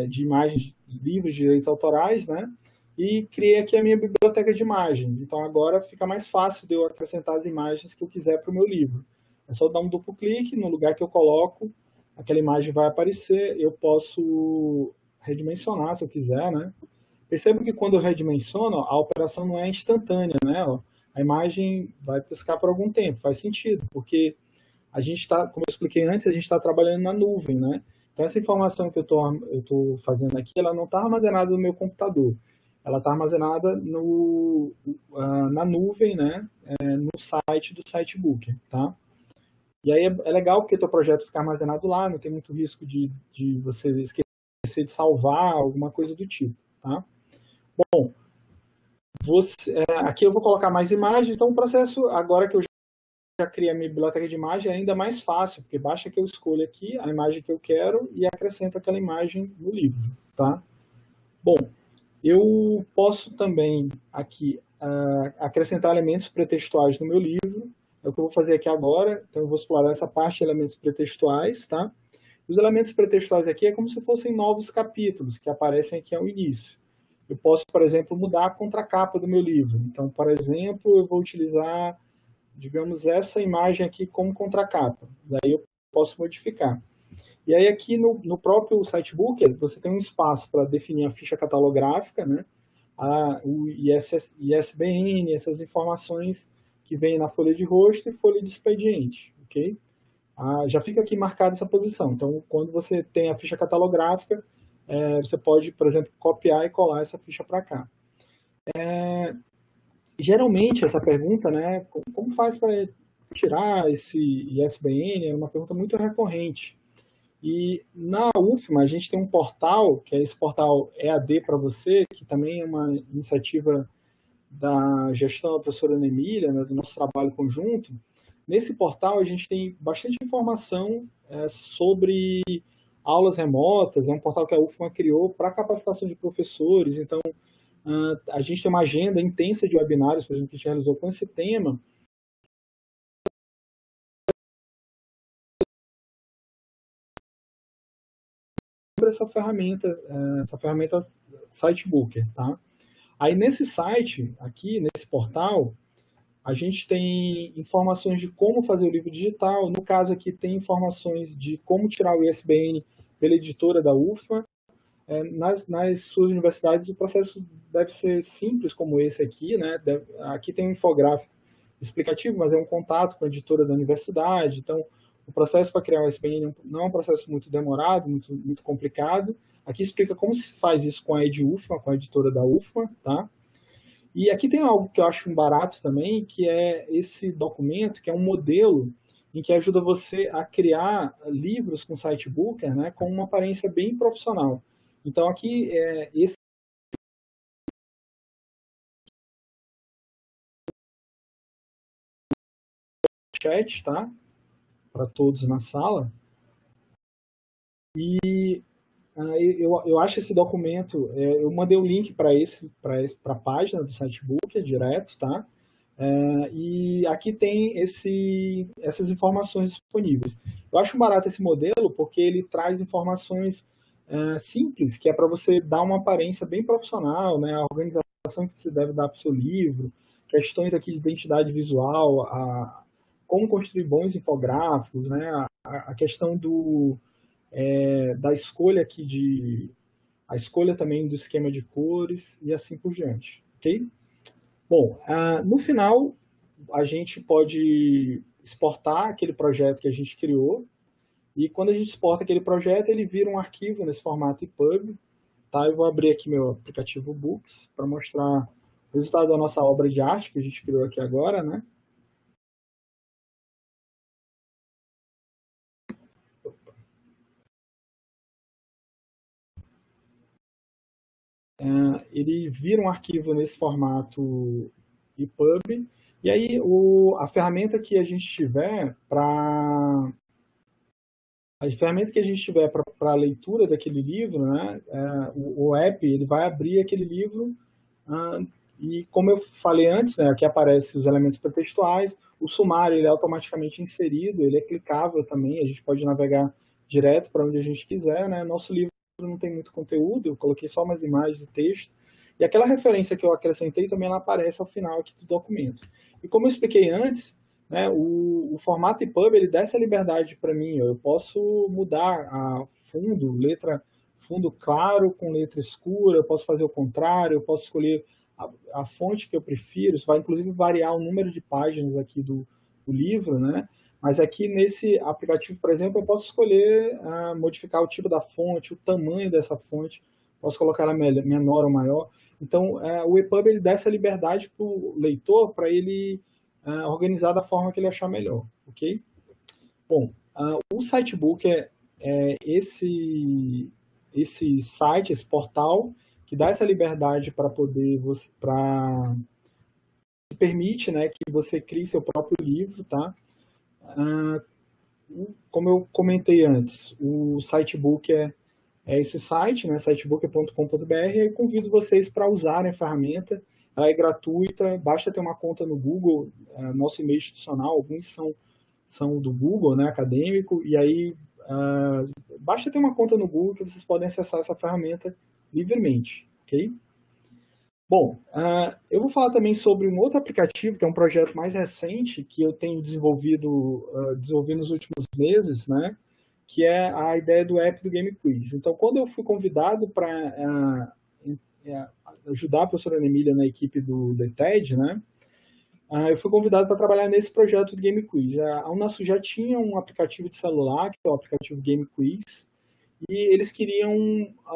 de imagens, livros de direitos autorais, né? E criei aqui a minha biblioteca de imagens. Então, agora fica mais fácil de eu acrescentar as imagens que eu quiser para o meu livro. É só dar um duplo clique no lugar que eu coloco, aquela imagem vai aparecer, eu posso redimensionar se eu quiser, né? Perceba que quando eu redimensiono, a operação não é instantânea, né? A imagem vai piscar por algum tempo, faz sentido, porque a gente está, como eu expliquei antes, a gente está trabalhando na nuvem, né? Então, essa informação que eu estou fazendo aqui, ela não está armazenada no meu computador, ela está armazenada na nuvem, né? No site do Sitebook, tá? E aí é legal porque o teu projeto fica armazenado lá, não tem muito risco de você esquecer de salvar, alguma coisa do tipo, tá? Bom, aqui eu vou colocar mais imagens, então o processo, agora que eu já criei a minha biblioteca de imagem, é ainda mais fácil, porque basta que eu escolha aqui a imagem que eu quero e acrescento aquela imagem no livro, tá? Bom, eu posso também aqui acrescentar elementos pretextuais no meu livro, é o que eu vou fazer aqui agora, então eu vou explorar essa parte de elementos pretextuais, tá? Os elementos pretextuais aqui é como se fossem novos capítulos que aparecem aqui ao início. Eu posso, por exemplo, mudar a contracapa do meu livro. Então, por exemplo, eu vou utilizar, digamos, essa imagem aqui como contracapa. Daí eu posso modificar. E aí aqui no próprio Sitebooker, você tem um espaço para definir a ficha catalográfica, né? O ISBN, essas informações que vêm na folha de rosto e folha de expediente, ok? Já fica aqui marcada essa posição. Então, quando você tem a ficha catalográfica, você pode, por exemplo, copiar e colar essa ficha para cá. Geralmente, essa pergunta, né, como faz para tirar esse ISBN, é uma pergunta muito recorrente. E na UFMA, a gente tem um portal, que é esse portal EAD para você, que também é uma iniciativa da gestão da professora Ana Emília, né, do nosso trabalho conjunto. Nesse portal, a gente tem bastante informação sobre aulas remotas, é um portal que a UFMA criou para capacitação de professores, então a gente tem uma agenda intensa de webinários, por exemplo, que a gente realizou com esse tema. Sobre essa ferramenta Sitebooker, tá? Aí nesse site, aqui nesse portal, a gente tem informações de como fazer o livro digital. No caso aqui tem informações de como tirar o ISBN pela editora da UFMA. Nas suas universidades o processo deve ser simples como esse aqui, né? Aqui tem um infográfico explicativo, mas é um contato com a editora da universidade. Então, o processo para criar o ISBN não é um processo muito demorado, muito complicado. Aqui explica como se faz isso com a EdUFMA, com a editora da UFMA, tá? E aqui tem algo que eu acho um barato também, que é esse documento, que é um modelo em que ajuda você a criar livros com Sitebooker, né, com uma aparência bem profissional. Então, aqui, esse chat, tá? Para todos na sala. E eu acho esse documento, eu mandei o link para a página do Sitebooker direto, tá? E aqui tem essas informações disponíveis. Eu acho barato esse modelo porque ele traz informações simples, que é para você dar uma aparência bem profissional, né? A organização que você deve dar para o seu livro, questões aqui de identidade visual, como construir bons infográficos, né? A questão da escolha aqui a escolha também do esquema de cores e assim por diante, ok? Bom, no final a gente pode exportar aquele projeto que a gente criou e quando a gente exporta aquele projeto ele vira um arquivo nesse formato EPUB, tá? Eu vou abrir aqui meu aplicativo Books para mostrar o resultado da nossa obra de arte que a gente criou aqui agora, né? Ele vira um arquivo nesse formato EPUB, e aí a ferramenta que a gente tiver para a leitura daquele livro, né, o app ele vai abrir aquele livro e como eu falei antes, né, aqui aparecem os elementos pretextuais, o sumário ele é automaticamente inserido, ele é clicável também, a gente pode navegar direto para onde a gente quiser, né, nosso livro não tem muito conteúdo, eu coloquei só umas imagens e texto, e aquela referência que eu acrescentei também ela aparece ao final aqui do documento. E como eu expliquei antes, né, o formato EPUB ele dá essa liberdade para mim, eu posso mudar a fundo claro com letra escura, eu posso fazer o contrário, eu posso escolher a fonte que eu prefiro, isso vai inclusive variar o número de páginas aqui do livro, né? Mas aqui nesse aplicativo, por exemplo, eu posso escolher modificar o tipo da fonte, o tamanho dessa fonte, posso colocar ela menor ou maior. Então, o EPUB ele dá essa liberdade para o leitor, para ele organizar da forma que ele achar melhor, ok? Bom, o Sitebooker é esse site, esse portal, que dá essa liberdade para poder, que permite, né, que você crie seu próprio livro, tá? Como eu comentei antes, o Sitebook é esse site, né, sitebook.com.br, e eu convido vocês para usarem a ferramenta. Ela é gratuita, basta ter uma conta no Google, nosso e-mail institucional, alguns são do Google, né, acadêmico, e aí basta ter uma conta no Google que vocês podem acessar essa ferramenta livremente, ok? Bom, eu vou falar também sobre um outro aplicativo, que é um projeto mais recente, que eu tenho desenvolvido nos últimos meses, né, que é a ideia do app do Game Quiz. Então, quando eu fui convidado para ajudar a professora Ana Emília na equipe do TED, né, eu fui convidado para trabalhar nesse projeto do Game Quiz. A Unasul já tinha um aplicativo de celular, que é o aplicativo Game Quiz, e eles queriam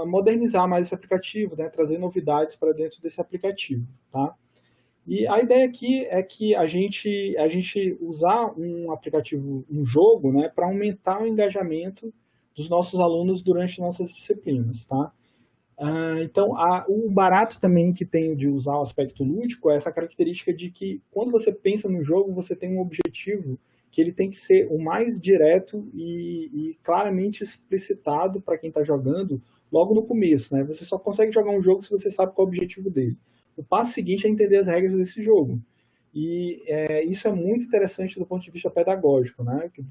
modernizar mais esse aplicativo, né, trazer novidades para dentro desse aplicativo, tá? E a ideia aqui é que a gente usar um aplicativo, um jogo, né, para aumentar o engajamento dos nossos alunos durante nossas disciplinas, tá? Então, o barato também que tem de usar o aspecto lúdico é essa característica de que quando você pensa no jogo, você tem um objetivo que ele tem que ser o mais direto e claramente explicitado para quem está jogando logo no começo, né? Você só consegue jogar um jogo se você sabe qual é o objetivo dele. O passo seguinte é entender as regras desse jogo. E isso é muito interessante do ponto de vista pedagógico, né? Que,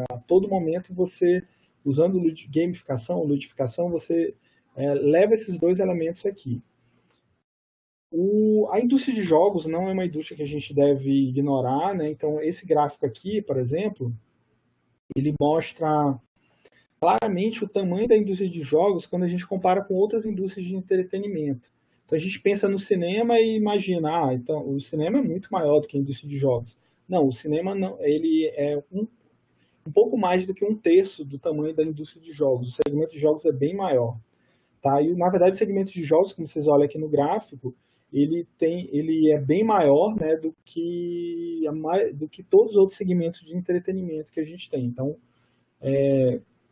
a todo momento você, usando gamificação, ludificação, você leva esses dois elementos aqui. A indústria de jogos não é uma indústria que a gente deve ignorar, né? Então, esse gráfico aqui, por exemplo, ele mostra claramente o tamanho da indústria de jogos quando a gente compara com outras indústrias de entretenimento. Então, a gente pensa no cinema e imagina, então o cinema é muito maior do que a indústria de jogos. Não, o cinema não, ele é um pouco mais do que 1/3 do tamanho da indústria de jogos. O segmento de jogos é bem maior. Tá? E, na verdade, o segmento de jogos, como vocês olham aqui no gráfico, ele é bem maior, né, do que todos os outros segmentos de entretenimento que a gente tem. Então,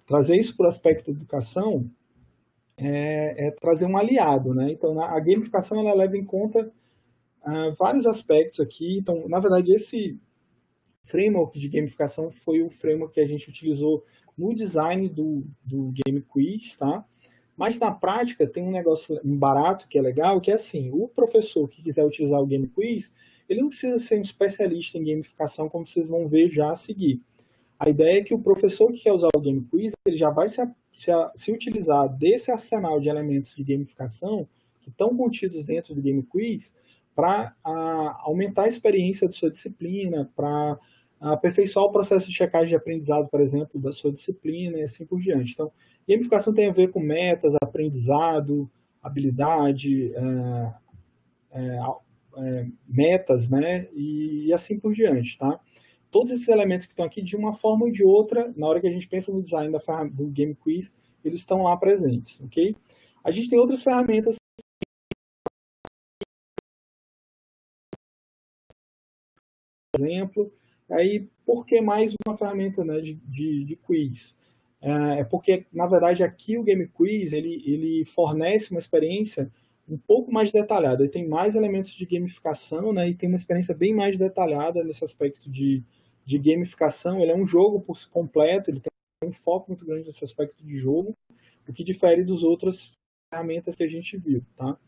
trazer isso para o aspecto da educação é trazer um aliado, né? Então, a gamificação ela leva em conta vários aspectos aqui. Então, na verdade, esse framework de gamificação foi o framework que a gente utilizou no design do Game Quiz, tá? Mas na prática tem um negócio barato que é legal, que é assim, o professor que quiser utilizar o Game Quiz, ele não precisa ser um especialista em gamificação, como vocês vão ver já a seguir. A ideia é que o professor que quer usar o Game Quiz, ele já vai se utilizar desse arsenal de elementos de gamificação que estão contidos dentro do Game Quiz para aumentar a experiência da sua disciplina, para aperfeiçoar o processo de checagem de aprendizado, por exemplo, da sua disciplina e assim por diante. Então, gamificação tem a ver com metas, aprendizado, habilidade, metas, né, e assim por diante, tá? Todos esses elementos que estão aqui, de uma forma ou de outra, na hora que a gente pensa no design do Game Quiz, eles estão lá presentes, ok? A gente tem outras ferramentas, por exemplo, aí, por que mais uma ferramenta, né, de quiz? É porque, na verdade, aqui o Game Quiz, ele fornece uma experiência um pouco mais detalhada, ele tem mais elementos de gamificação, né, e tem uma experiência bem mais detalhada nesse aspecto de gamificação. Ele é um jogo por completo, ele tem um foco muito grande nesse aspecto de jogo, o que difere das outras ferramentas que a gente viu, tá?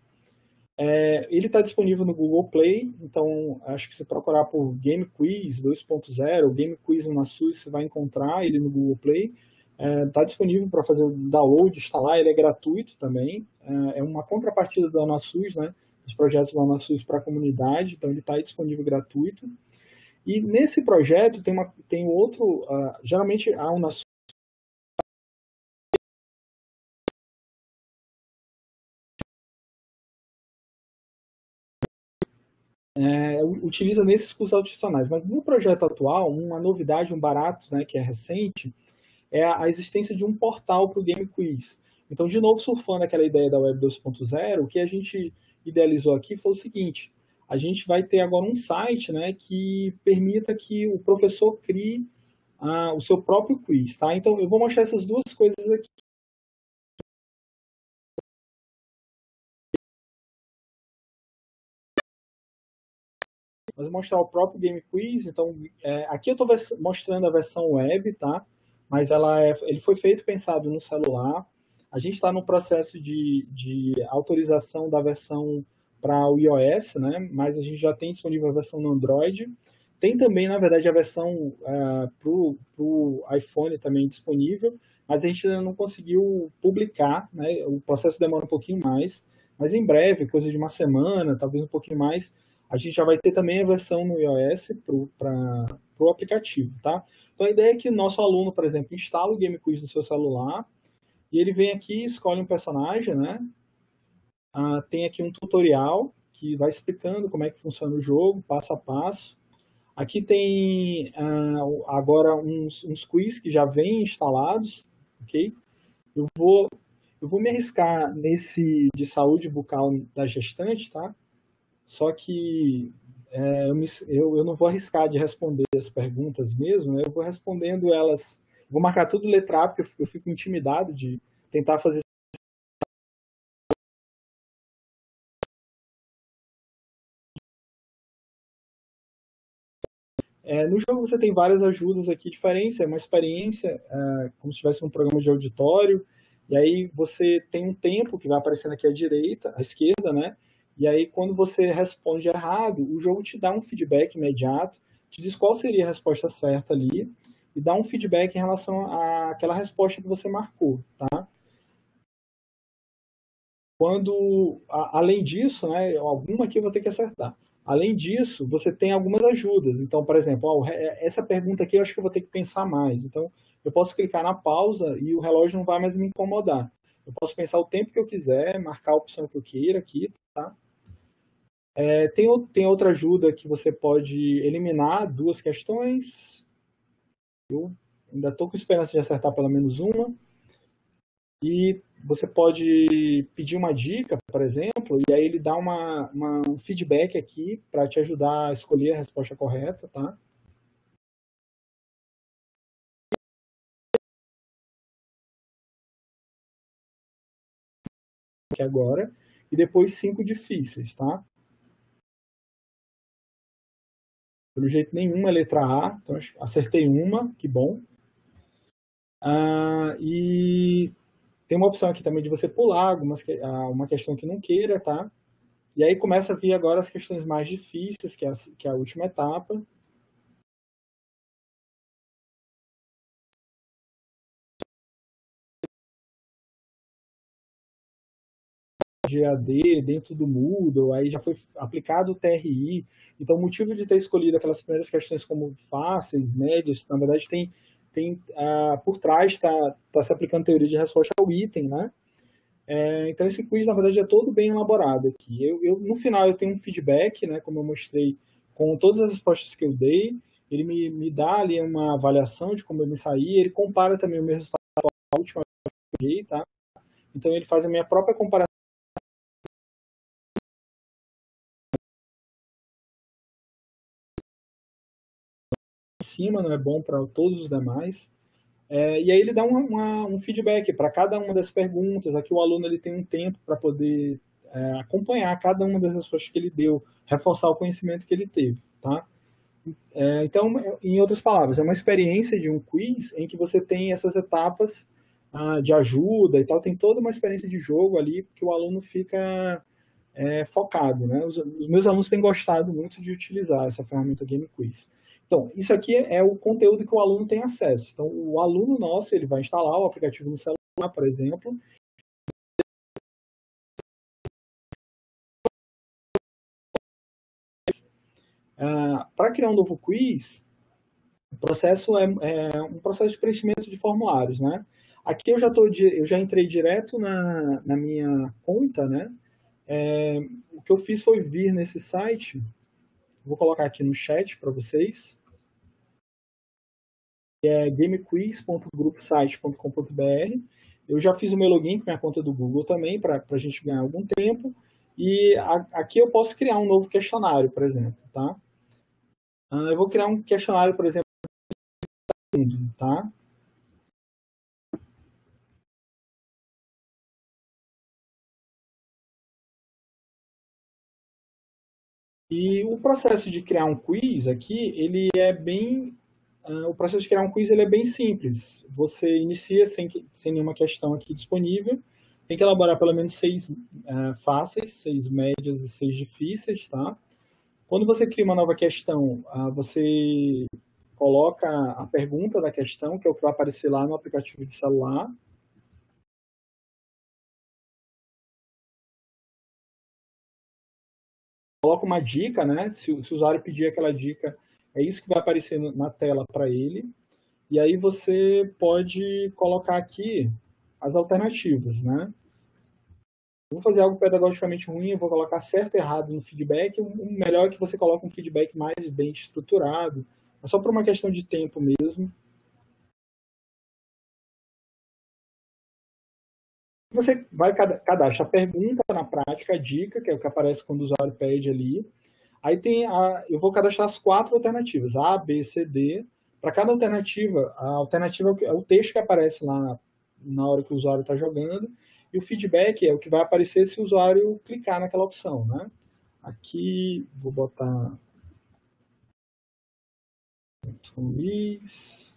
Ele está disponível no Google Play, então acho que se procurar por Game Quiz 2.0, Game Quiz Unasul, você vai encontrar ele no Google Play. Está disponível para fazer o download, instalar, ele é gratuito também. É uma contrapartida da Unasus, né? Os projetos da Unasus para a comunidade, então ele está disponível gratuito. E nesse projeto tem outro, geralmente a Unasul utiliza nesses cursos adicionais, mas no projeto atual, uma novidade, um barato, né, que é recente, é a existência de um portal para o Game Quiz. Então, de novo, surfando aquela ideia da Web 2.0, o que a gente idealizou aqui foi o seguinte: a gente vai ter agora um site, né, que permita que o professor crie o seu próprio quiz, tá? Então, eu vou mostrar essas duas coisas aqui. mas mostrar o próprio Game Quiz. Então, aqui eu estou mostrando a versão web, tá? Mas ele foi feito pensado no celular. A gente está no processo de autorização da versão para o iOS, né? Mas a gente já tem disponível a versão no Android. Tem também, na verdade, a versão para o iPhone também disponível, mas a gente ainda não conseguiu publicar, né? O processo demora um pouquinho mais, mas em breve, coisa de uma semana, talvez um pouquinho mais, a gente já vai ter também a versão no iOS para o aplicativo, tá? Então a ideia é que o nosso aluno, por exemplo, instala o Game Quiz no seu celular e ele vem aqui, escolhe um personagem, né? Tem aqui um tutorial que vai explicando como é que funciona o jogo, passo a passo. Aqui tem agora uns quiz que já vêm instalados, ok? Eu vou me arriscar nesse de saúde bucal da gestante, tá? Só que eu não vou arriscar de responder as perguntas mesmo, né? Eu vou respondendo elas, vou marcar tudo letra A, porque eu fico intimidado de tentar fazer. No jogo você tem várias ajudas aqui diferentes, é uma experiência, como se estivesse um programa de auditório, e aí você tem um tempo que vai aparecendo aqui à direita, à esquerda, né? E aí quando você responde errado, o jogo te dá um feedback imediato, te diz qual seria a resposta certa ali, e dá um feedback em relação àquela resposta que você marcou, tá? Além disso, né, alguma aqui eu vou ter que acertar. Além disso, você tem algumas ajudas. Então, por exemplo, essa pergunta aqui eu acho que eu vou ter que pensar mais. Então, eu posso clicar na pausa e o relógio não vai mais me incomodar. Eu posso pensar o tempo que eu quiser, marcar a opção que eu queira aqui, tá? Tem outra ajuda que você pode eliminar 2 questões. Eu ainda estou com esperança de acertar pelo menos uma. E você pode pedir uma dica, por exemplo, e aí ele dá um feedback aqui para te ajudar a escolher a resposta correta, tá? Aqui agora. E depois 5 difíceis, tá? Pelo jeito nenhuma é letra A, então acertei uma, que bom. E tem uma opção aqui também de você pular uma questão que não queira, tá? E aí começa a vir agora as questões mais difíceis, que é a última etapa. De EAD dentro do Moodle, aí já foi aplicado o TRI. Então, o motivo de ter escolhido aquelas primeiras questões como fáceis, médias, na verdade, por trás está se aplicando teoria de resposta ao item, né? Então, esse quiz, na verdade, é todo bem elaborado aqui. No final, eu tenho um feedback, né, como eu mostrei, com todas as respostas que eu dei. Ele me dá ali uma avaliação de como eu me saí. Ele compara também o meu resultado com a última que eu peguei, tá? Então, ele faz a minha própria comparação em cima, não é bom para todos os demais. E aí ele dá um feedback para cada uma das perguntas. Aqui o aluno ele tem um tempo para poder acompanhar cada uma das respostas que ele deu, reforçar o conhecimento que ele teve, tá? Então, em outras palavras, é uma experiência de um quiz em que você tem essas etapas de ajuda e tal, tem toda uma experiência de jogo ali que o aluno fica focado, né? Os meus alunos têm gostado muito de utilizar essa ferramenta Game Quiz. Então, isso aqui é o conteúdo que o aluno tem acesso. Então, o aluno nosso, ele vai instalar o aplicativo no celular, por exemplo. Para criar um novo quiz, o processo é um processo de preenchimento de formulários, né? Aqui eu já entrei direto na minha conta, né? O que eu fiz foi vir nesse site, vou colocar aqui no chat para vocês, gamequiz.grupsite.com.br. Eu já fiz o meu login com minha conta do Google também, para a gente ganhar algum tempo. E aqui eu posso criar um novo questionário, por exemplo, tá? Eu vou criar um questionário, por exemplo, tá? E o processo de criar um quiz aqui, ele é bem... o processo de criar um quiz ele é bem simples. Você inicia sem nenhuma questão aqui disponível. Tem que elaborar pelo menos 6 fáceis, 6 médias e 6 difíceis, tá? Quando você cria uma nova questão, você coloca a pergunta da questão, que é o que vai aparecer lá no aplicativo de celular. Coloca uma dica, né? Se o usuário pedir aquela dica, é isso que vai aparecer na tela para ele. E aí você pode colocar aqui as alternativas, né? Eu vou fazer algo pedagogicamente ruim, eu vou colocar certo e errado no feedback. O melhor é que você coloque um feedback mais bem estruturado. É só por uma questão de tempo mesmo. Você vai cadastrar a pergunta na prática, a dica, que é o que aparece quando o usuário pede ali. Aí eu vou cadastrar as 4 alternativas, A, B, C, D. Para cada alternativa, a alternativa é o texto que aparece lá na hora que o usuário está jogando, e o feedback é o que vai aparecer se o usuário clicar naquela opção, né? Aqui, vou botar... Luiz...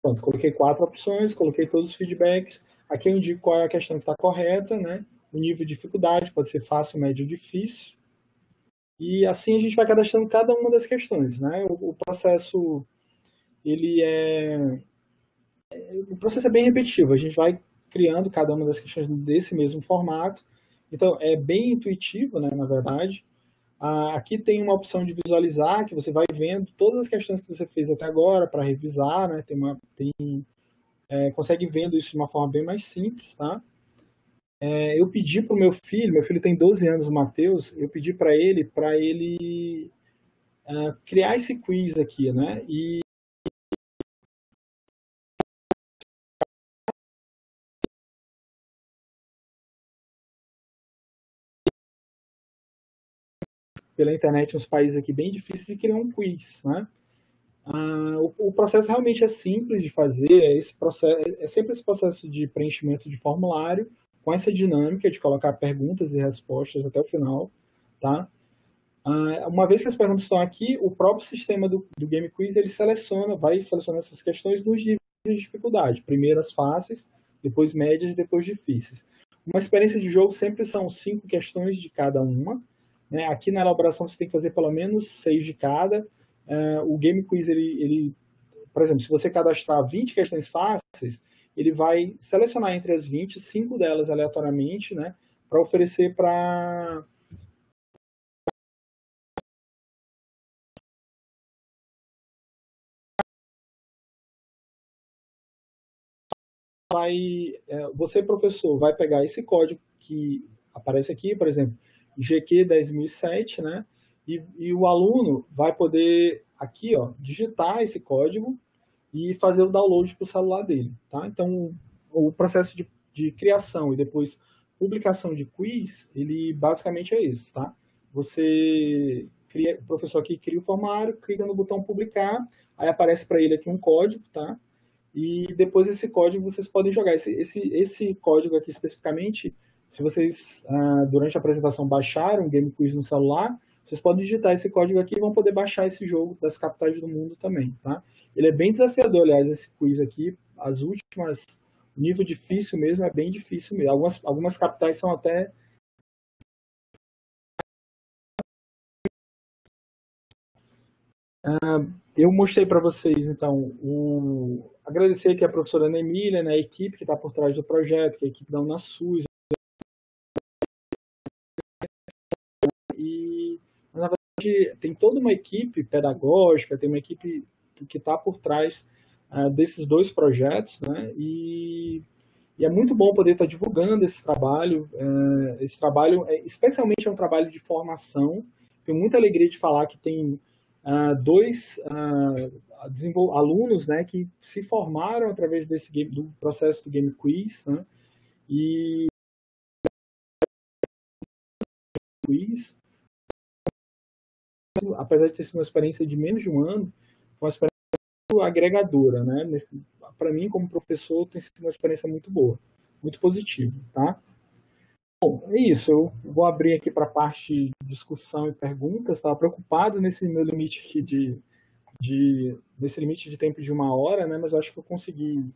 Pronto, coloquei 4 opções, coloquei todos os feedbacks. Aqui eu indico qual é a questão que está correta, né? O nível de dificuldade, pode ser fácil, médio ou difícil. E assim a gente vai cadastrando cada uma das questões, né? O processo, o processo é bem repetitivo. A gente vai criando cada uma das questões desse mesmo formato. Então, é bem intuitivo, né, na verdade. Aqui tem uma opção de visualizar, que você vai vendo todas as questões que você fez até agora para revisar, né? Consegue vendo isso de uma forma bem mais simples, tá? Eu pedi para o meu filho tem 12 anos, o Matheus, eu pedi para ele criar esse quiz aqui, né? E pela internet, uns países aqui bem difíceis, e criar um quiz, né? O processo realmente é simples de fazer, é sempre esse processo de preenchimento de formulário, com essa dinâmica de colocar perguntas e respostas até o final, tá? Uma vez que as perguntas estão aqui, o próprio sistema do Game Quiz, ele vai selecionar essas questões nos níveis de dificuldade. Primeiro as fáceis, depois médias e depois difíceis. Uma experiência de jogo sempre são 5 questões de cada uma, né? Aqui na elaboração você tem que fazer pelo menos 6 de cada. O Game Quiz, por exemplo, se você cadastrar 20 questões fáceis, ele vai selecionar entre as 20, 5 delas aleatoriamente, né, para oferecer para... Você, professor, vai pegar esse código que aparece aqui, por exemplo, GQ 10007, né, e o aluno vai poder, aqui, ó, digitar esse código e fazer o download para o celular dele, tá? Então, o processo de criação e depois publicação de quiz, ele basicamente é esse, tá? O professor aqui cria o formulário, clica no botão publicar, aí aparece para ele aqui um código, tá? E depois esse código vocês podem jogar. Esse código aqui especificamente, se vocês, durante a apresentação, baixaram o Game Quiz no celular, vocês podem digitar esse código aqui e vão poder baixar esse jogo das capitais do mundo também, tá? Ele é bem desafiador, aliás, esse quiz aqui. As últimas, o nível difícil mesmo, é bem difícil mesmo. Algumas capitais são até... eu mostrei para vocês, então, agradecer aqui a professora Ana Emília, né, a equipe que está por trás do projeto, que é a equipe da UnaSUS. E, na verdade, tem toda uma equipe pedagógica, tem uma equipe que está por trás desses 2 projetos, né, e é muito bom poder estar divulgando esse trabalho. Esse trabalho, especialmente, é um trabalho de formação. Tenho muita alegria de falar que tem 2 alunos, né, que se formaram através do processo do Game Quiz, né, e quiz, apesar de ter sido uma experiência de menos de um ano, foi uma experiência muito agregadora, né? Para mim, como professor, tem sido uma experiência muito boa, muito positivo, tá? Bom, é isso. Eu vou abrir aqui para a parte de discussão e perguntas. Estava preocupado nesse meu limite aqui nesse limite de tempo de 1 hora, né? Mas eu acho que eu consegui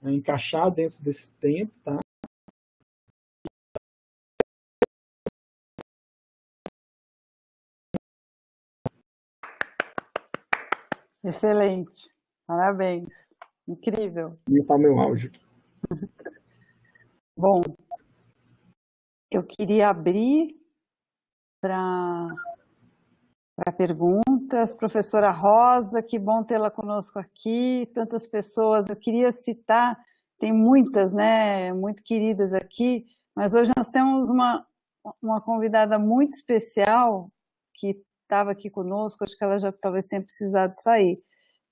encaixar dentro desse tempo, tá? Excelente. Parabéns. Incrível. E tá meu áudio aqui. Bom, eu queria abrir para perguntas. Professora Rosa, que bom tê-la conosco aqui. Tantas pessoas. Eu queria citar, tem muitas, né, muito queridas aqui, mas hoje nós temos uma convidada muito especial que estava aqui conosco, acho que ela já talvez tenha precisado sair,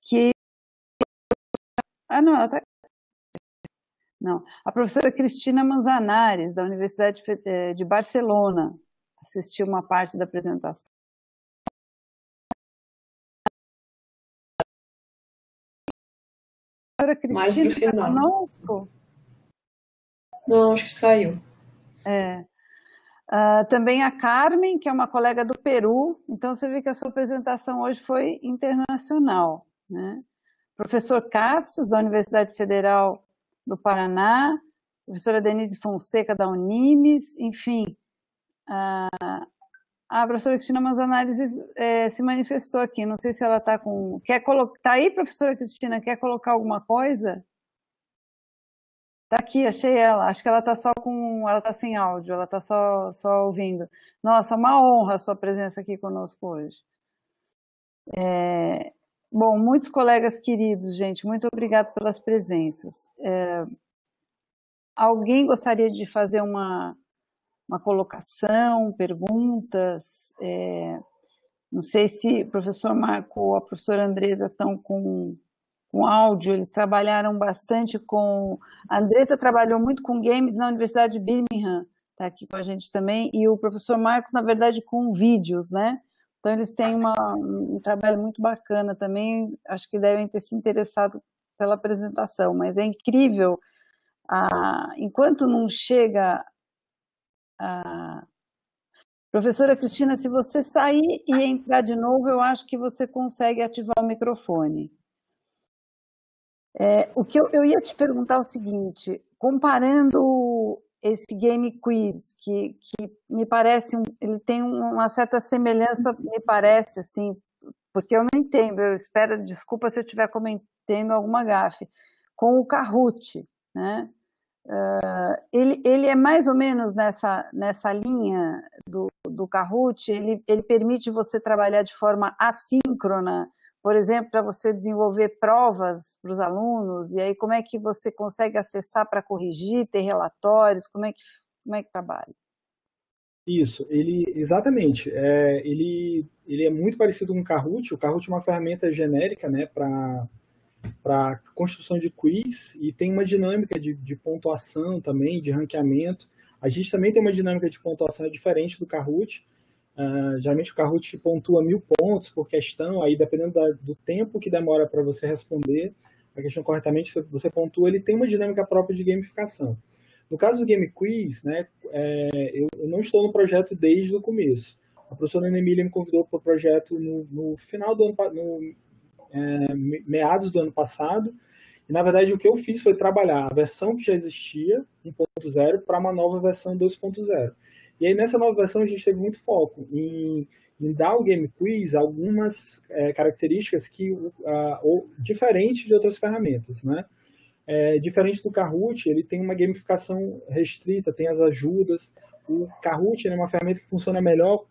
que... Ah, não, ela tá... Não, a professora Cristina Manzanares, da Universidade de Barcelona, assistiu uma parte da apresentação. A professora Cristina está conosco? Não, acho que saiu. Também a Carmen, que é uma colega do Peru, então você vê que a sua apresentação hoje foi internacional, né? Professor Cássius, da Universidade Federal do Paraná, professora Denise Fonseca, da Unimes, enfim. A professora Cristina Manzanares se manifestou aqui, não sei se ela está com... Está aí, professora Cristina, quer colocar alguma coisa? Está aqui, achei ela, acho que ela está só com... Ela está sem áudio, ela está só ouvindo. Nossa, uma honra a sua presença aqui conosco hoje. Bom, muitos colegas queridos, gente, muito obrigado pelas presenças. Alguém gostaria de fazer uma colocação, perguntas? Não sei se o professor Marco ou a professora Andresa estão com áudio, eles trabalharam bastante com... A Andresa trabalhou muito com games na Universidade de Birmingham, está aqui com a gente também, e o professor Marcos, na verdade, com vídeos, né? Então, eles têm um trabalho muito bacana também, acho que devem ter se interessado pela apresentação, mas é incrível, enquanto não chega... Professora Cristina, se você sair e entrar de novo, eu acho que você consegue ativar o microfone. O que eu ia te perguntar é o seguinte, comparando esse Game Quiz, que me parece, ele tem uma certa semelhança, me parece, assim, porque eu não entendo, eu espero, desculpa se eu estiver cometendo alguma gafe, com o Kahoot, né? Ele é mais ou menos nessa linha do Kahoot, ele permite você trabalhar de forma assíncrona, por exemplo, para você desenvolver provas para os alunos, e aí como é que você consegue acessar para corrigir, ter relatórios, como é que trabalha? Isso, exatamente, ele é muito parecido com o Kahoot. O Kahoot é uma ferramenta genérica, né, para construção de quiz, e tem uma dinâmica de pontuação também, de ranqueamento. A gente também tem uma dinâmica de pontuação diferente do Kahoot. Geralmente o Kahoot pontua 1000 pontos por questão, aí dependendo do tempo que demora para você responder a questão corretamente, você pontua, ele tem uma dinâmica própria de gamificação. No caso do Game Quiz, né, eu não estou no projeto desde o começo. A professora Ana Emília me convidou para o projeto no final do ano, meados do ano passado, e na verdade o que eu fiz foi trabalhar a versão que já existia, 1.0, para uma nova versão 2.0. E aí nessa nova versão a gente teve muito foco em dar ao Game Quiz algumas características diferentes de outras ferramentas, né? Diferente do Kahoot, ele tem uma gamificação restrita, tem as ajudas. O Kahoot é uma ferramenta que funciona melhor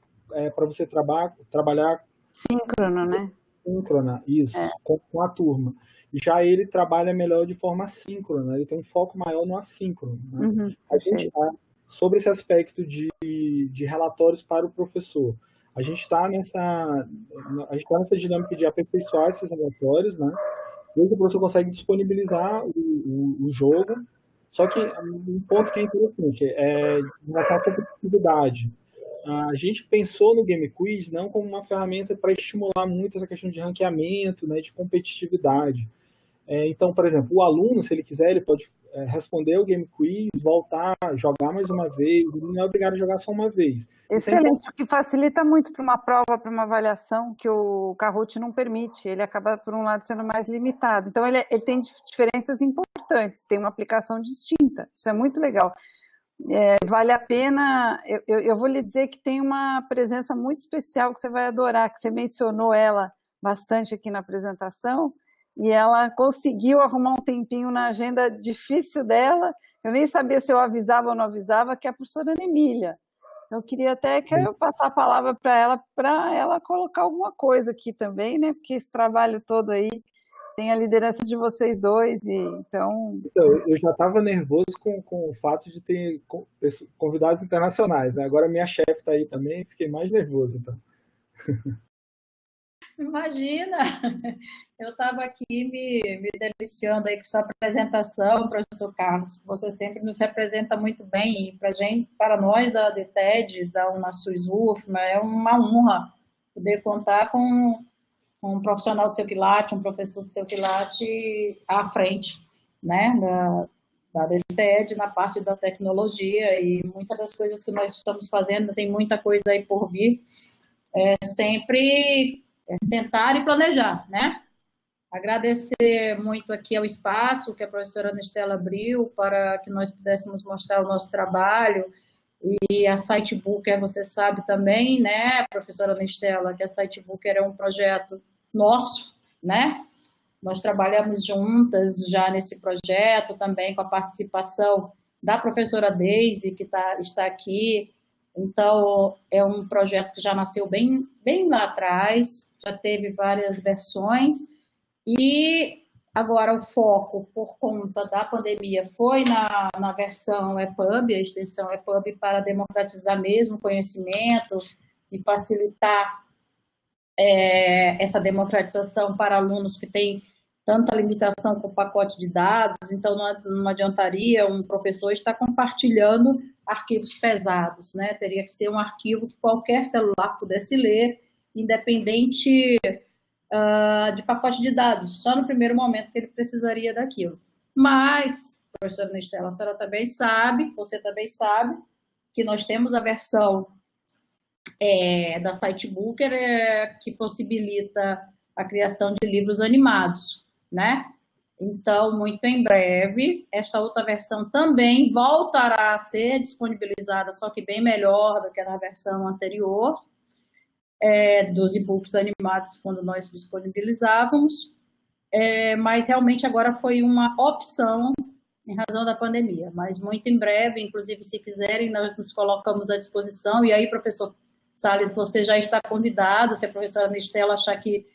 para você trabalhar síncrono, né? Síncrona, isso, com a turma. Já ele trabalha melhor de forma assíncrona, ele tem um foco maior no assíncrono, né? Uhum, a gente está sobre esse aspecto de relatórios para o professor. A gente está nessa dinâmica de aperfeiçoar esses relatórios, né? Hoje o professor consegue disponibilizar o jogo, só que um ponto que é interessante é a competitividade. A gente pensou no Game Quiz não como uma ferramenta para estimular muito essa questão de ranqueamento, né, de competitividade. Então, por exemplo, o aluno, se ele quiser, ele pode responder o Game Quiz, voltar, jogar mais uma vez, não é obrigado a jogar só uma vez. Excelente, o que facilita muito para uma prova, para uma avaliação que o Kahoot não permite, ele acaba, por um lado, sendo mais limitado. Então, ele tem diferenças importantes, tem uma aplicação distinta, isso é muito legal. Vale a pena, eu vou lhe dizer que tem uma presença muito especial que você vai adorar, que você mencionou ela bastante aqui na apresentação, e ela conseguiu arrumar um tempinho na agenda difícil dela, eu nem sabia se eu avisava ou não avisava, que é a professora Ana Emília. Eu queria até que eu passar a palavra para ela colocar alguma coisa aqui também, né? Porque esse trabalho todo aí tem a liderança de vocês dois, então eu já estava nervoso com o fato de ter convidados internacionais, né? Agora minha chefe está aí também, fiquei mais nervoso, então. Imagina, eu estava aqui me deliciando aí com sua apresentação, professor Carlos. Você sempre nos representa muito bem e para nós da DTED, da UNASUS UFMA, é uma honra poder contar com um profissional do seu quilate, um professor do seu quilate à frente, né, da DTED na parte da tecnologia, e muitas das coisas que nós estamos fazendo, tem muita coisa aí por vir, sempre sentar e planejar, né? Agradecer muito aqui ao espaço que a professora Ana Estela abriu para que nós pudéssemos mostrar o nosso trabalho, e a Sitebooker, você sabe também, né, professora Ana Estela, que a Sitebooker é um projeto nosso, né? Nós trabalhamos juntas já nesse projeto, também com a participação da professora Deise, que está aqui. Então, é um projeto que já nasceu bem lá atrás, já teve várias versões, e agora o foco, por conta da pandemia, foi na versão EPUB, a extensão EPUB, para democratizar mesmo o conhecimento e facilitar essa democratização para alunos que têm tanta limitação com o pacote de dados. Então, não adiantaria um professor estar compartilhando arquivos pesados, né? Teria que ser um arquivo que qualquer celular pudesse ler, independente de pacote de dados, só no primeiro momento que ele precisaria daquilo. Mas, professora Nestela, a senhora também sabe, você também sabe, que nós temos a versão da Sitebooker que possibilita a criação de livros animados, né? Então, muito em breve, esta outra versão também voltará a ser disponibilizada, só que bem melhor do que na versão anterior, dos e-books animados quando nós disponibilizávamos, mas realmente agora foi uma opção em razão da pandemia, mas muito em breve, inclusive se quiserem, nós nos colocamos à disposição, e aí, professor Salles, você já está convidado, se a professora Nestela achar que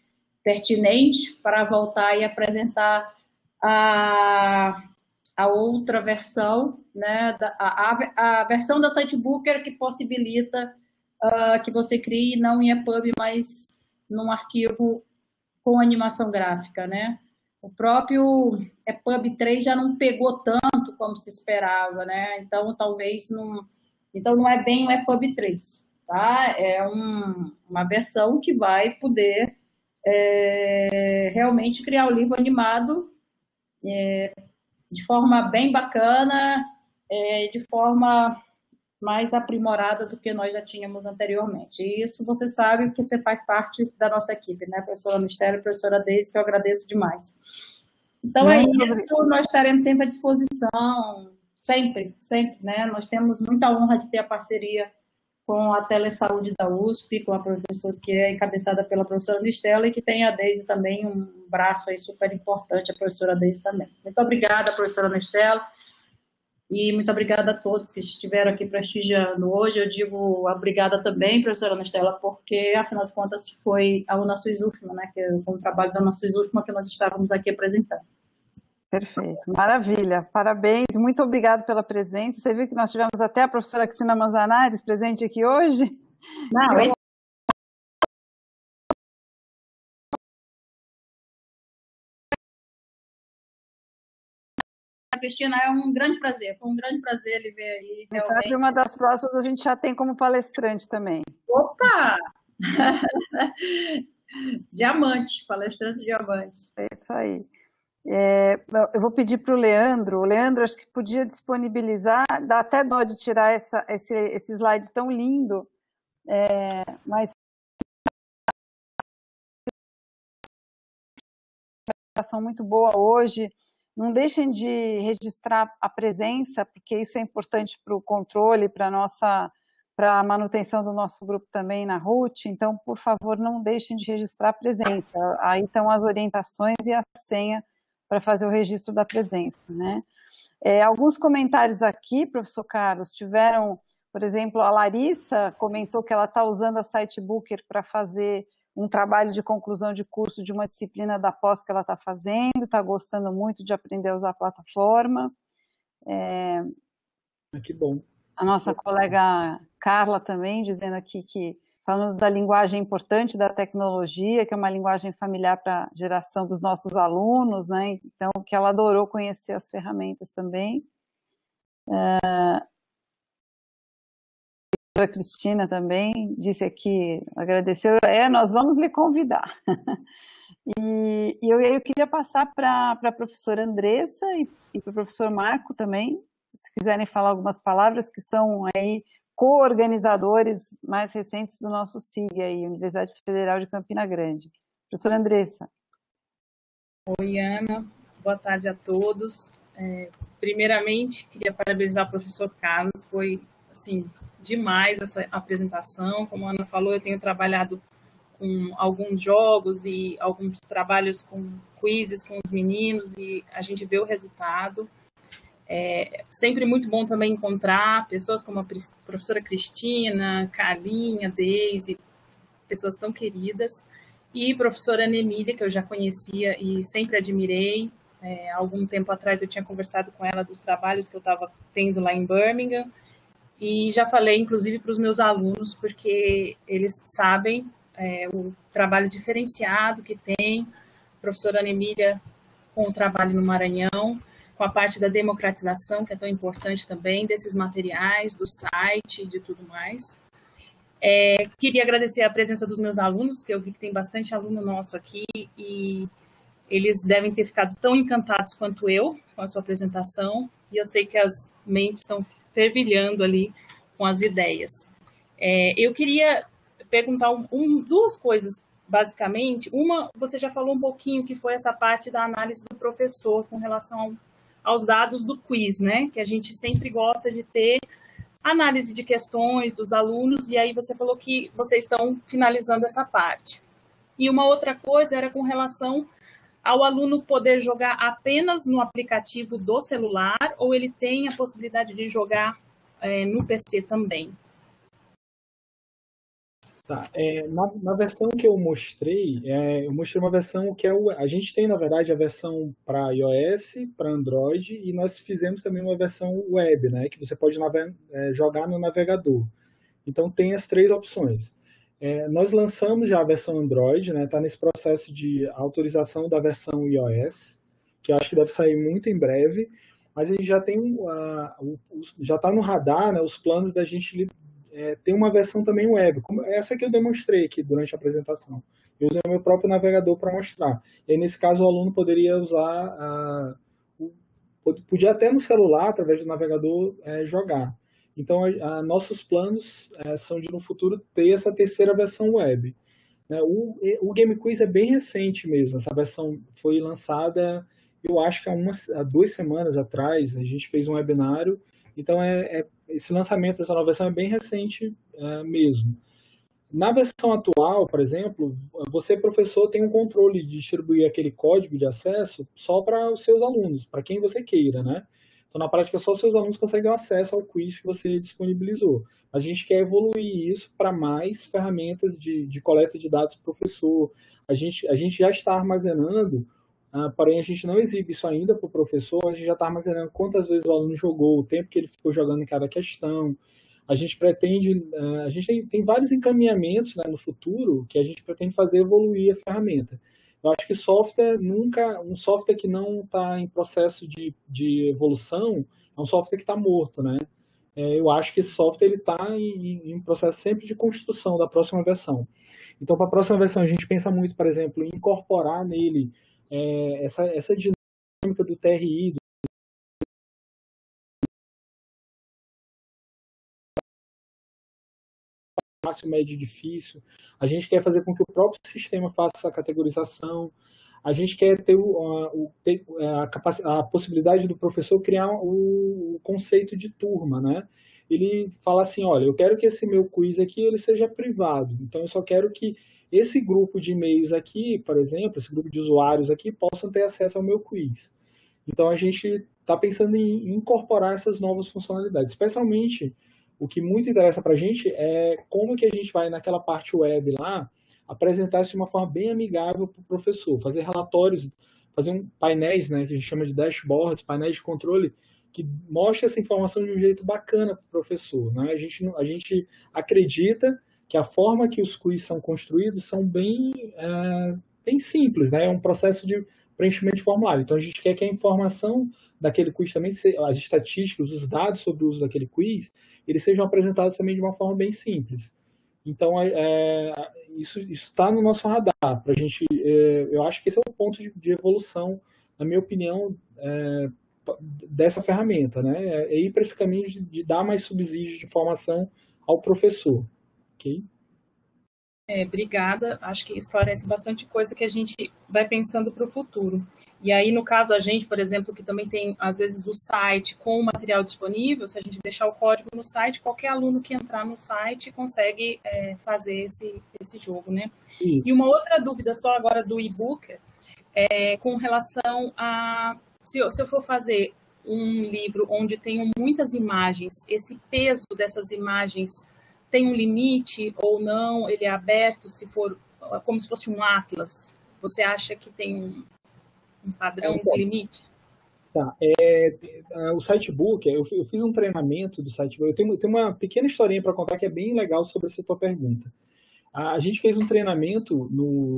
pertinente, para voltar e apresentar a outra versão, né, a versão da Sitebooker que possibilita que você crie não em EPUB, mas num arquivo com animação gráfica, né? O próprio EPUB 3 já não pegou tanto como se esperava, né? Então, talvez não... Então, não é bem o EPUB 3, tá? É uma versão que vai poder realmente criar o livro animado de forma bem bacana, de forma mais aprimorada do que nós já tínhamos anteriormente. E isso você sabe, porque você faz parte da nossa equipe, né, professora Mistério e professora Deise, que eu agradeço demais. Então é isso, nós estaremos sempre à disposição, sempre, né? Nós temos muita honra de ter a parceria com a Telesaúde da USP, com a professora que é encabeçada pela professora Nestela, e que tem a Deise também, um braço aí super importante, a professora Deise também. Muito obrigada, professora Nestela, e muito obrigada a todos que estiveram aqui prestigiando. Hoje eu digo obrigada também, professora Nestela, porque, afinal de contas, foi a UNASUS UFMA, né, que é o trabalho da UNASUS UFMA que nós estávamos aqui apresentando. Perfeito, maravilha, parabéns, muito obrigada pela presença. Você viu que nós tivemos até a professora Cristina Manzanares presente aqui hoje? Não, esse... Cristina, é um grande prazer, foi um grande prazer lhe ver aí. Realmente. Sabe, uma das próximas a gente já tem como palestrante também. Opa! Diamante, palestrante diamante. É isso aí. Eu vou pedir para o Leandro, acho que podia disponibilizar, dá até dó de tirar esse slide tão lindo, mas ação muito boa hoje. Não deixem de registrar a presença, porque isso é importante para o controle, para a manutenção do nosso grupo também na RUT. Então, por favor, não deixem de registrar a presença. Aí estão as orientações e a senha para fazer o registro da presença, né? Alguns comentários aqui, professor Carlos, tiveram, por exemplo, a Larissa comentou que ela está usando a Sitebooker para fazer um trabalho de conclusão de curso de uma disciplina da pós que ela está fazendo, está gostando muito de aprender a usar a plataforma. Que bom. A nossa colega Carla também, dizendo aqui que, falando da linguagem importante da tecnologia, que é uma linguagem familiar para a geração dos nossos alunos, né? Então, que ela adorou conhecer as ferramentas também. A Cristina também disse aqui, agradeceu, nós vamos lhe convidar. E eu queria passar para a professora Andressa e para o professor Marco também, se quiserem falar algumas palavras, que são aí co-organizadores mais recentes do nosso SIG, aí, Universidade Federal de Campina Grande. Professora Andressa. Oi, Ana. Boa tarde a todos. Primeiramente, queria parabenizar o professor Carlos, foi, assim, demais essa apresentação. Como a Ana falou, eu tenho trabalhado com alguns jogos e alguns trabalhos com quizzes com os meninos e a gente vê o resultado. Sempre muito bom também encontrar pessoas como a professora Cristina, Carlinha, Deise, pessoas tão queridas, e a professora Ana Emília, que eu já conhecia e sempre admirei. Há algum tempo atrás eu tinha conversado com ela dos trabalhos que eu estava tendo lá em Birmingham, e já falei, inclusive, para os meus alunos, porque eles sabem o trabalho diferenciado que tem a professora Ana Emília com o trabalho no Maranhão, com a parte da democratização, que é tão importante também, desses materiais, do site, de tudo mais. Queria agradecer a presença dos meus alunos, que eu vi que tem bastante aluno nosso aqui, e eles devem ter ficado tão encantados quanto eu com a sua apresentação, e eu sei que as mentes estão fervilhando ali com as ideias. Eu queria perguntar duas coisas, basicamente. Uma, você já falou um pouquinho, que foi essa parte da análise do professor com relação aos dados do quiz, né? Que a gente sempre gosta de ter análise de questões dos alunos, e aí você falou que vocês estão finalizando essa parte. E uma outra coisa era com relação ao aluno poder jogar apenas no aplicativo do celular, ou ele tem a possibilidade de jogar no PC também? Tá, na versão que eu mostrei uma versão que a gente tem, na verdade, a versão para iOS, para Android, e nós fizemos também uma versão web, né, que você pode jogar no navegador. Então, tem as três opções. Nós lançamos já a versão Android, né, está nesse processo de autorização da versão iOS, que eu acho que deve sair muito em breve, mas a gente já tem já está no radar, né, os planos da gente tem uma versão também web, como essa que eu demonstrei aqui durante a apresentação. Eu usei o meu próprio navegador para mostrar. E aí, nesse caso, o aluno poderia usar, podia até no celular, através do navegador, jogar. Então, nossos planos são de, no futuro, ter essa terceira versão web. O Game Quiz é bem recente mesmo. Essa versão foi lançada, eu acho que há 2 semanas atrás. A gente fez um webinário. Então, esse lançamento dessa nova versão é bem recente mesmo. Na versão atual, por exemplo, você, professor, tem um controle de distribuir aquele código de acesso só para os seus alunos, para quem você queira, né? Então, na prática, só os seus alunos conseguem acesso ao quiz que você disponibilizou. A gente quer evoluir isso para mais ferramentas de coleta de dados do professor. A gente já está armazenando, porém a gente não exibe isso ainda para o professor, a gente já está armazenando quantas vezes o aluno jogou, o tempo que ele ficou jogando em cada questão. A gente pretende, a gente tem vários encaminhamentos, né, no futuro que a gente pretende fazer evoluir a ferramenta. Eu acho que um software que não está em processo de evolução é um software que está morto, né? Eu acho que esse software está em processo sempre de construção da próxima versão. Então, para a próxima versão, a gente pensa muito, por exemplo, em incorporar nele essa dinâmica dinâmica do TRI, fácil, médio e difícil. A gente quer fazer com que o próprio sistema faça essa categorização. A gente quer ter a possibilidade do professor criar o conceito de turma, né? Ele fala assim, olha, eu quero que esse meu quiz aqui ele seja privado. Então, eu só quero que esse grupo de e-mails aqui, por exemplo, esse grupo de usuários aqui, possam ter acesso ao meu quiz. Então, a gente está pensando em incorporar essas novas funcionalidades, especialmente o que muito interessa para a gente é como que a gente vai, naquela parte web lá, apresentar isso de uma forma bem amigável para o professor, fazer relatórios, fazer painéis, né, que a gente chama de dashboards, painéis de controle, que mostra essa informação de um jeito bacana para o professor. Né? A gente acredita que a forma que os quiz são construídos são bem simples, né? É um processo de preenchimento de formulário. Então, a gente quer que a informação daquele quiz também, as estatísticas, os dados sobre o uso daquele quiz, eles sejam apresentados também de uma forma bem simples. Então, isso está no nosso radar. Pra gente, eu acho que esse é o ponto de evolução, na minha opinião, dessa ferramenta, né? É ir para esse caminho de dar mais subsídios de informação ao professor. Ok? Obrigada. Acho que esclarece bastante coisa que a gente vai pensando para o futuro. E aí, no caso, a gente, por exemplo, que também tem, às vezes, o site com o material disponível, se a gente deixar o código no site, qualquer aluno que entrar no site consegue fazer esse jogo, né? Sim. E uma outra dúvida só agora do e-book, com relação a... Se eu for fazer um livro onde tenho muitas imagens, esse peso dessas imagens tem um limite ou não? Ele é aberto, se for como se fosse um atlas? Você acha que tem um padrão de limite? Tá. O Sitebook, eu fiz um treinamento do Sitebook. Eu tenho uma pequena historinha para contar que é bem legal sobre essa tua pergunta. A gente fez um treinamento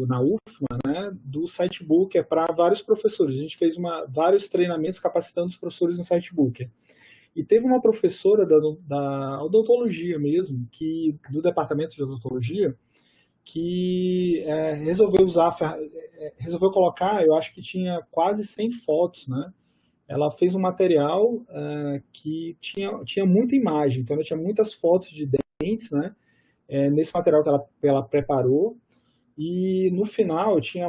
na UFMA, né, do Sitebook para vários professores. A gente fez vários treinamentos capacitando os professores no Sitebook. E teve uma professora da odontologia mesmo, do departamento de odontologia, que resolveu colocar, eu acho que tinha quase 100 fotos, né? Ela fez um material que tinha muita imagem, então ela tinha muitas fotos de dentes, né? Nesse material que ela preparou, e no final tinha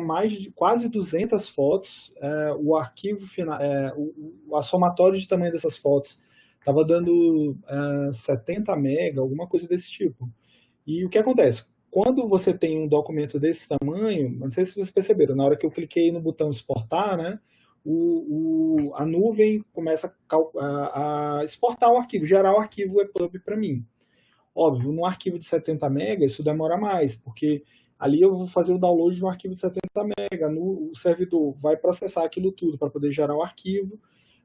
quase 200 fotos, o arquivo final, a somatório de tamanho dessas fotos estava dando 70 mega, alguma coisa desse tipo. E o que acontece? Quando você tem um documento desse tamanho, não sei se vocês perceberam, na hora que eu cliquei no botão exportar, né, a nuvem começa a exportar o arquivo, gerar o arquivo EPUB para mim. Óbvio, num arquivo de 70 MB, isso demora mais, porque ali eu vou fazer o download de um arquivo de 70 MB, o servidor vai processar aquilo tudo para poder gerar o arquivo,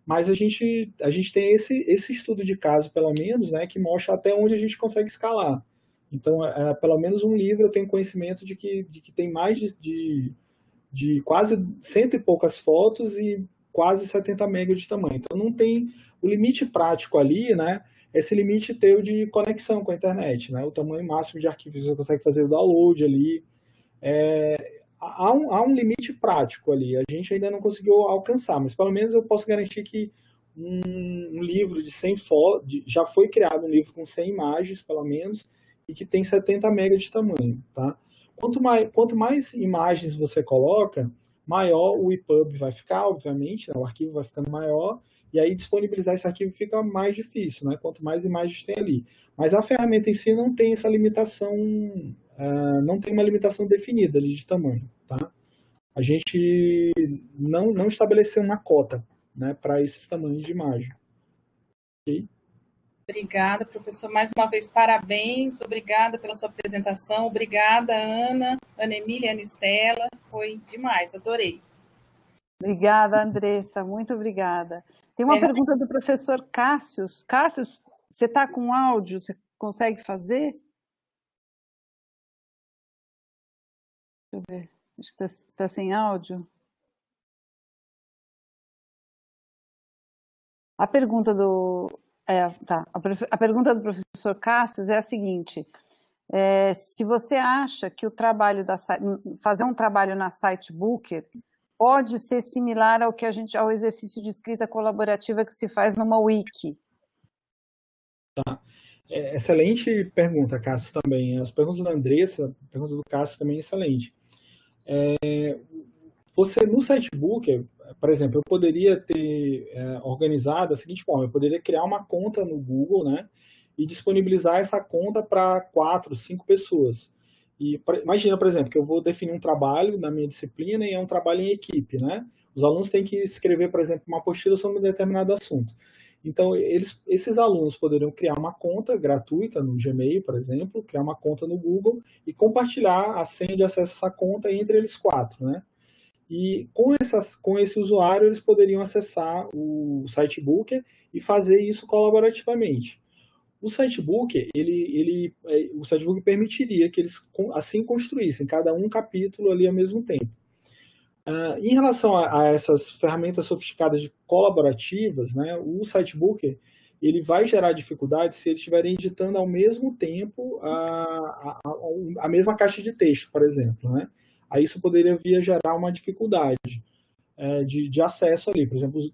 mas a gente tem esse estudo de caso, pelo menos, né, que mostra até onde a gente consegue escalar. Então, pelo menos um livro eu tenho conhecimento de que tem mais de quase 100 e poucas fotos e quase 70 MB de tamanho. Então, não tem o limite prático ali, né? Esse limite teu de conexão com a internet, né? O tamanho máximo de arquivos você consegue fazer o download ali. Há um limite prático ali. A gente ainda não conseguiu alcançar, mas pelo menos eu posso garantir que um livro de 100 fotos, já foi criado um livro com 100 imagens, pelo menos, e que tem 70 MB de tamanho, tá? Quanto mais imagens você coloca, maior o EPUB vai ficar, obviamente, né? O arquivo vai ficando maior, e aí disponibilizar esse arquivo fica mais difícil, né? Quanto mais imagens tem ali. Mas a ferramenta em si não tem essa limitação, não tem uma limitação definida ali de tamanho, tá? A gente não estabeleceu uma cota, né, para esses tamanhos de imagem. Ok? Obrigada, professor. Mais uma vez, parabéns. Obrigada pela sua apresentação. Obrigada, Ana Emília, Ana Estela. Foi demais, adorei. Obrigada, Andressa. Muito obrigada. Tem uma pergunta do professor Cássius. Cássius, você está com áudio? Você consegue fazer? Deixa eu ver. Acho que está sem áudio. A pergunta do... A pergunta do professor Cássius é a seguinte: se você acha que o trabalho fazer um trabalho na Sitebooker pode ser similar ao exercício de escrita colaborativa que se faz numa wiki? Tá. Excelente pergunta, Cássio, também. As perguntas da Andressa, a pergunta do Cássio também é excelente. Você, no Sitebook, por exemplo, eu poderia ter organizado da seguinte forma: eu poderia criar uma conta no Google, né, e disponibilizar essa conta para 4, 5 pessoas. Imagina, por exemplo, que eu vou definir um trabalho na minha disciplina e é um trabalho em equipe, né? Os alunos têm que escrever, por exemplo, uma apostila sobre um determinado assunto. Então, esses alunos poderiam criar uma conta gratuita no Gmail, por exemplo, criar uma conta no Google e compartilhar a senha de acesso a essa conta entre eles 4, né? E com esse usuário, eles poderiam acessar o Sitebook e fazer isso colaborativamente. O Sitebook, o Sitebook permitiria que eles assim construíssem cada um capítulo ali ao mesmo tempo. Em relação a essas ferramentas sofisticadas de colaborativas, né, o Sitebook ele vai gerar dificuldade se eles estiverem editando ao mesmo tempo a mesma caixa de texto, por exemplo, né? Aí isso poderia gerar uma dificuldade de acesso ali. Por exemplo, os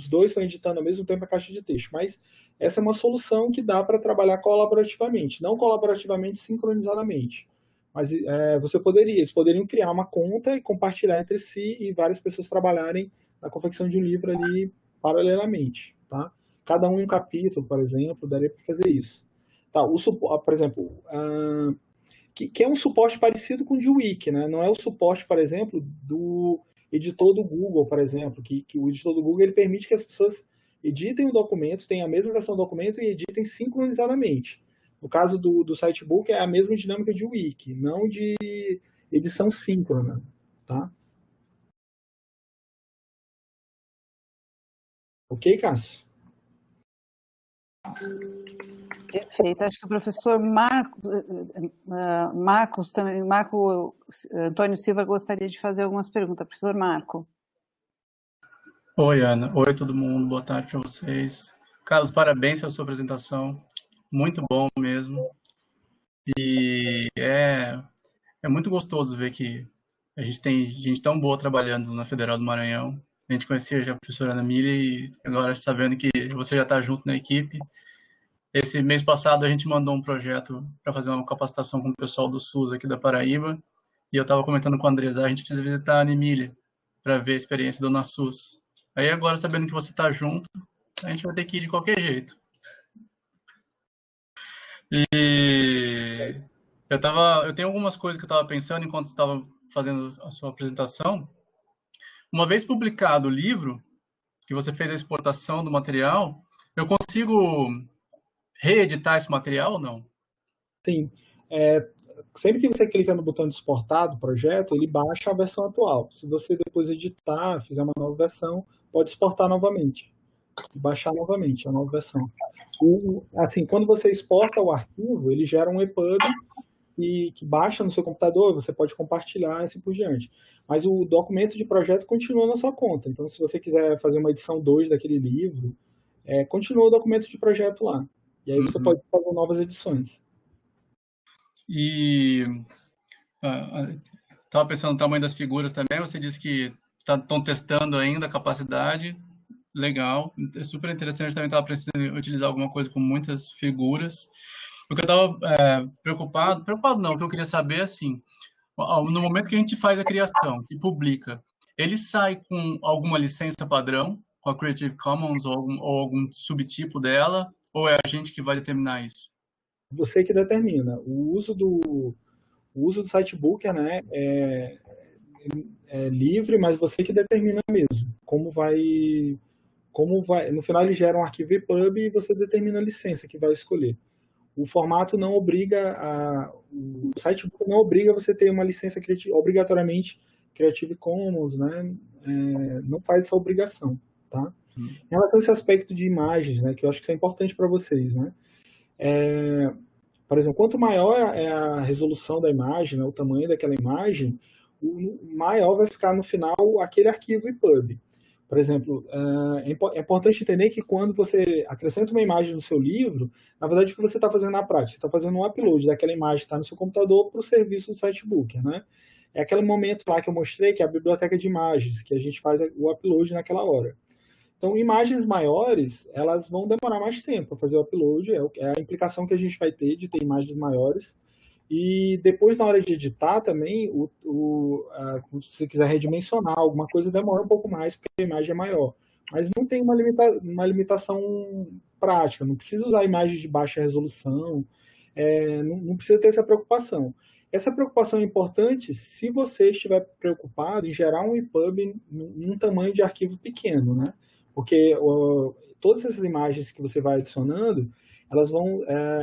dois estão editando ao mesmo tempo a caixa de texto, mas essa é uma solução que dá para trabalhar colaborativamente, não colaborativamente sincronizadamente. Mas eles poderiam criar uma conta e compartilhar entre si e várias pessoas trabalharem na confecção de um livro ali paralelamente, tá? Cada um capítulo, por exemplo, daria para fazer isso. Tá, por exemplo, que é um suporte parecido com o de Wiki, né? Não é o suporte, por exemplo, do editor do Google, por exemplo, que o editor do Google ele permite que as pessoas editem o documento, tenham a mesma versão do documento e editem sincronizadamente. No caso do Sitebook, é a mesma dinâmica de Wiki, não de edição síncrona, tá? Ok, Cássio? Perfeito. Acho que o professor Marco Antônio Silva gostaria de fazer algumas perguntas. Professor Marco. Oi, Ana. Oi, todo mundo. Boa tarde para vocês. Carlos, parabéns pela sua apresentação. Muito bom mesmo. E é muito gostoso ver que a gente tem gente tão boa trabalhando na Federal do Maranhão. A gente conhecia já a professora Ana Milha e agora sabendo que você já está junto na equipe. Esse mês passado a gente mandou um projeto para fazer uma capacitação com o pessoal do SUS aqui da Paraíba. E eu estava comentando com a Andresa, a gente precisa visitar a Ana Emília para ver a experiência do NaSUS. Aí agora, sabendo que você está junto, a gente vai ter que ir de qualquer jeito. E eu tenho algumas coisas que eu estava pensando enquanto você estava fazendo a sua apresentação. Uma vez publicado o livro, que você fez a exportação do material, eu consigo reeditar esse material ou não? Sim. Sempre que você clica no botão de exportar do projeto, ele baixa a versão atual. Se você depois editar, fizer uma nova versão, pode exportar novamente. E baixar novamente a nova versão. Assim, quando você exporta o arquivo, ele gera um EPUB que baixa no seu computador, você pode compartilhar e assim por diante. Mas o documento de projeto continua na sua conta. Então, se você quiser fazer uma edição 2 daquele livro, continua o documento de projeto lá. E aí você pode fazer novas edições. E estava pensando no tamanho das figuras também. Você disse que estão testando ainda a capacidade. Legal, é super interessante. Também estava precisando utilizar alguma coisa com muitas figuras. O que eu estava preocupado não, o que eu queria saber é assim, no momento que a gente faz a criação, que publica, ele sai com alguma licença padrão, com a Creative Commons ou algum subtipo dela, ou é a gente que vai determinar isso? Você que determina. O uso do Sitebook, né, é livre, mas você que determina mesmo. Como vai, no final ele gera um arquivo EPUB e você determina a licença que vai escolher. O formato não obriga o Sitebook não obriga você a ter uma licença obrigatoriamente Creative Commons, né? Não faz essa obrigação, tá? Em relação a esse aspecto de imagens, né, que eu acho que isso é importante para vocês, né? Por exemplo, quanto maior é a resolução da imagem, né, o tamanho daquela imagem, maior vai ficar no final aquele arquivo EPUB. Por exemplo, é importante entender que quando você acrescenta uma imagem no seu livro, na verdade o que você está fazendo na prática? Você está fazendo um upload daquela imagem que está no seu computador para o serviço do Sitebook, né? é aquele momento lá que eu mostrei, que é a biblioteca de imagens, que a gente faz o upload naquela hora. Então, imagens maiores, elas vão demorar mais tempo para fazer o upload, é a implicação que a gente vai ter de ter imagens maiores. E depois, na hora de editar também, se você quiser redimensionar alguma coisa, demora um pouco mais, porque a imagem é maior. Mas não tem uma limitação prática, não precisa usar imagens de baixa resolução, não precisa ter essa preocupação. Essa preocupação é importante se você estiver preocupado em gerar um EPUB num tamanho de arquivo pequeno, né? Porque todas essas imagens que você vai adicionando, elas vão...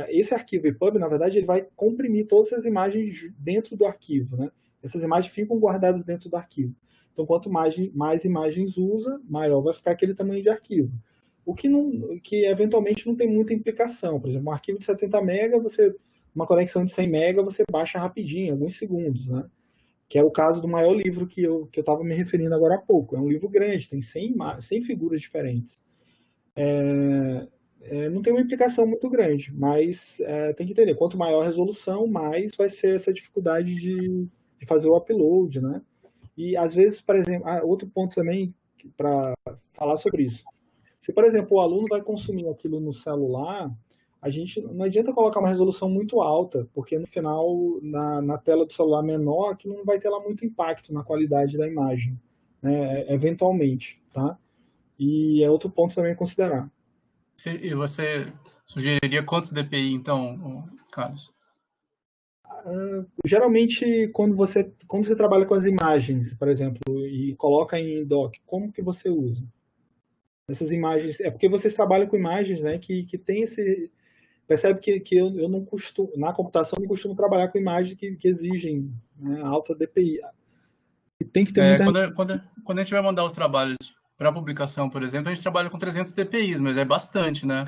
esse arquivo EPUB, na verdade, ele vai comprimir todas essas imagens dentro do arquivo, né? Essas imagens ficam guardadas dentro do arquivo. Então, quanto mais imagens usa, maior vai ficar aquele tamanho de arquivo. O que eventualmente não tem muita implicação. Por exemplo, um arquivo de 70 MB, uma conexão de 100 MB, você baixa rapidinho, em alguns segundos, né? Que é o caso do maior livro que eu estava me referindo agora há pouco. É um livro grande, tem 100 figuras diferentes. Não tem uma implicação muito grande, mas tem que entender, quanto maior a resolução, mais vai ser essa dificuldade de fazer o upload, né? E, às vezes, por exemplo, outro ponto também para falar sobre isso. Se, por exemplo, o aluno vai consumir aquilo no celular, não adianta colocar uma resolução muito alta, porque no final, na tela do celular menor, aquilo não vai ter lá muito impacto na qualidade da imagem, né? Eventualmente, tá? E é outro ponto também a considerar. E você sugeriria quantos DPI, então, Carlos? Geralmente, quando você trabalha com as imagens, por exemplo, e coloca em doc, como que você usa? Essas imagens... É porque vocês trabalham com imagens, né, que tem esse... Percebe que eu não costumo... Na computação, eu não costumo trabalhar com imagens que exigem, né, alta DPI. E tem que ter muita... Quando a gente vai mandar os trabalhos para publicação, por exemplo, a gente trabalha com 300 DPIs, mas é bastante, né?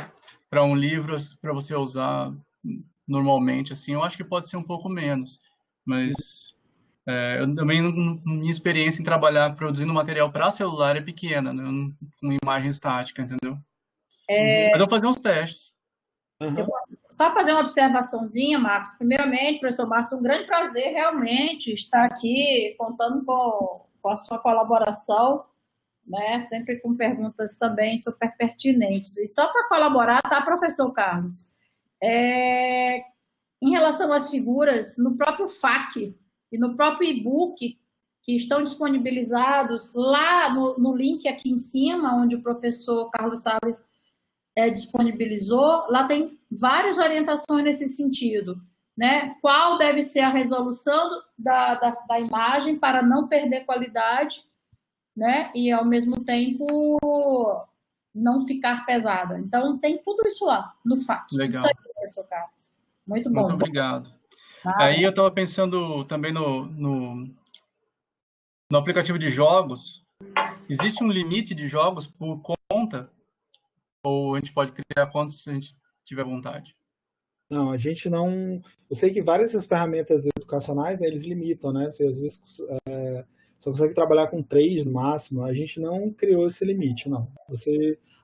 Para um livro, para você usar normalmente, assim, eu acho que pode ser um pouco menos. Mas eu também, minha experiência em trabalhar produzindo material para celular é pequena, né? Com imagem estática, entendeu? Mas eu vou fazer uns testes. Eu posso só fazer uma observaçãozinha, Marcos. Primeiramente, professor Marcos, um grande prazer realmente estar aqui contando com a sua colaboração, né? Sempre com perguntas também super pertinentes. E só para colaborar, tá, professor Carlos? Em relação às figuras, no próprio FAQ e no próprio e-book, que estão disponibilizados lá no link aqui em cima, onde o professor Carlos Salles disponibilizou, lá tem várias orientações nesse sentido, né? Qual deve ser a resolução da imagem para não perder qualidade, né? E, ao mesmo tempo, não ficar pesada. Então, tem tudo isso lá, no FAQ. Legal. Isso aí, professor Carlos. Muito bom. Muito obrigado. Aí eu estava pensando também no aplicativo de jogos. Existe um limite de jogos por conta? Ou a gente pode criar quantos a gente tiver vontade? Não, a gente não... Eu sei que várias dessas ferramentas educacionais, né, eles limitam, né? Você, às vezes, só consegue trabalhar com 3 no máximo. A gente não criou esse limite, não.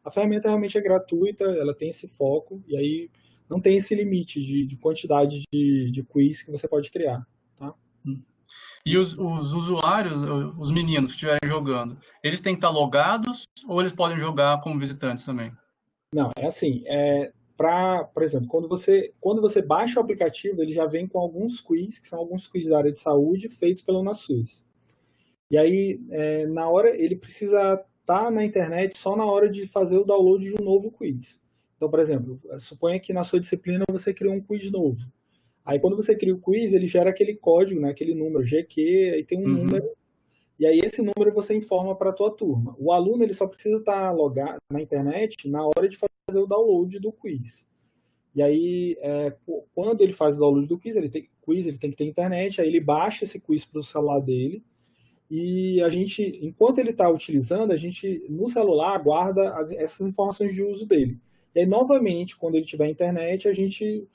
A ferramenta realmente é gratuita, ela tem esse foco, e aí não tem esse limite de quantidade de quiz que você pode criar, tá? E os usuários, os meninos que estiverem jogando, eles têm que estar logados ou eles podem jogar como visitantes também? Não, é assim, por exemplo, quando você baixa o aplicativo, ele já vem com alguns quiz, que são alguns quiz da área de saúde, feitos pela UNASUS. E aí, na hora, ele precisa estar na internet só na hora de fazer o download de um novo quiz. Então, por exemplo, suponha que na sua disciplina você criou um quiz novo. Aí, quando você cria o quiz, ele gera aquele código, né, aquele número, GQ, aí tem um número, e aí esse número você informa para a tua turma. O aluno ele só precisa estar logado na internet na hora de fazer o download do quiz. E aí, quando ele faz o download do quiz, ele tem que ter internet, aí ele baixa esse quiz para o celular dele, e a gente, enquanto ele está utilizando, a gente, no celular, guarda essas informações de uso dele. E aí, novamente, quando ele tiver internet, a gente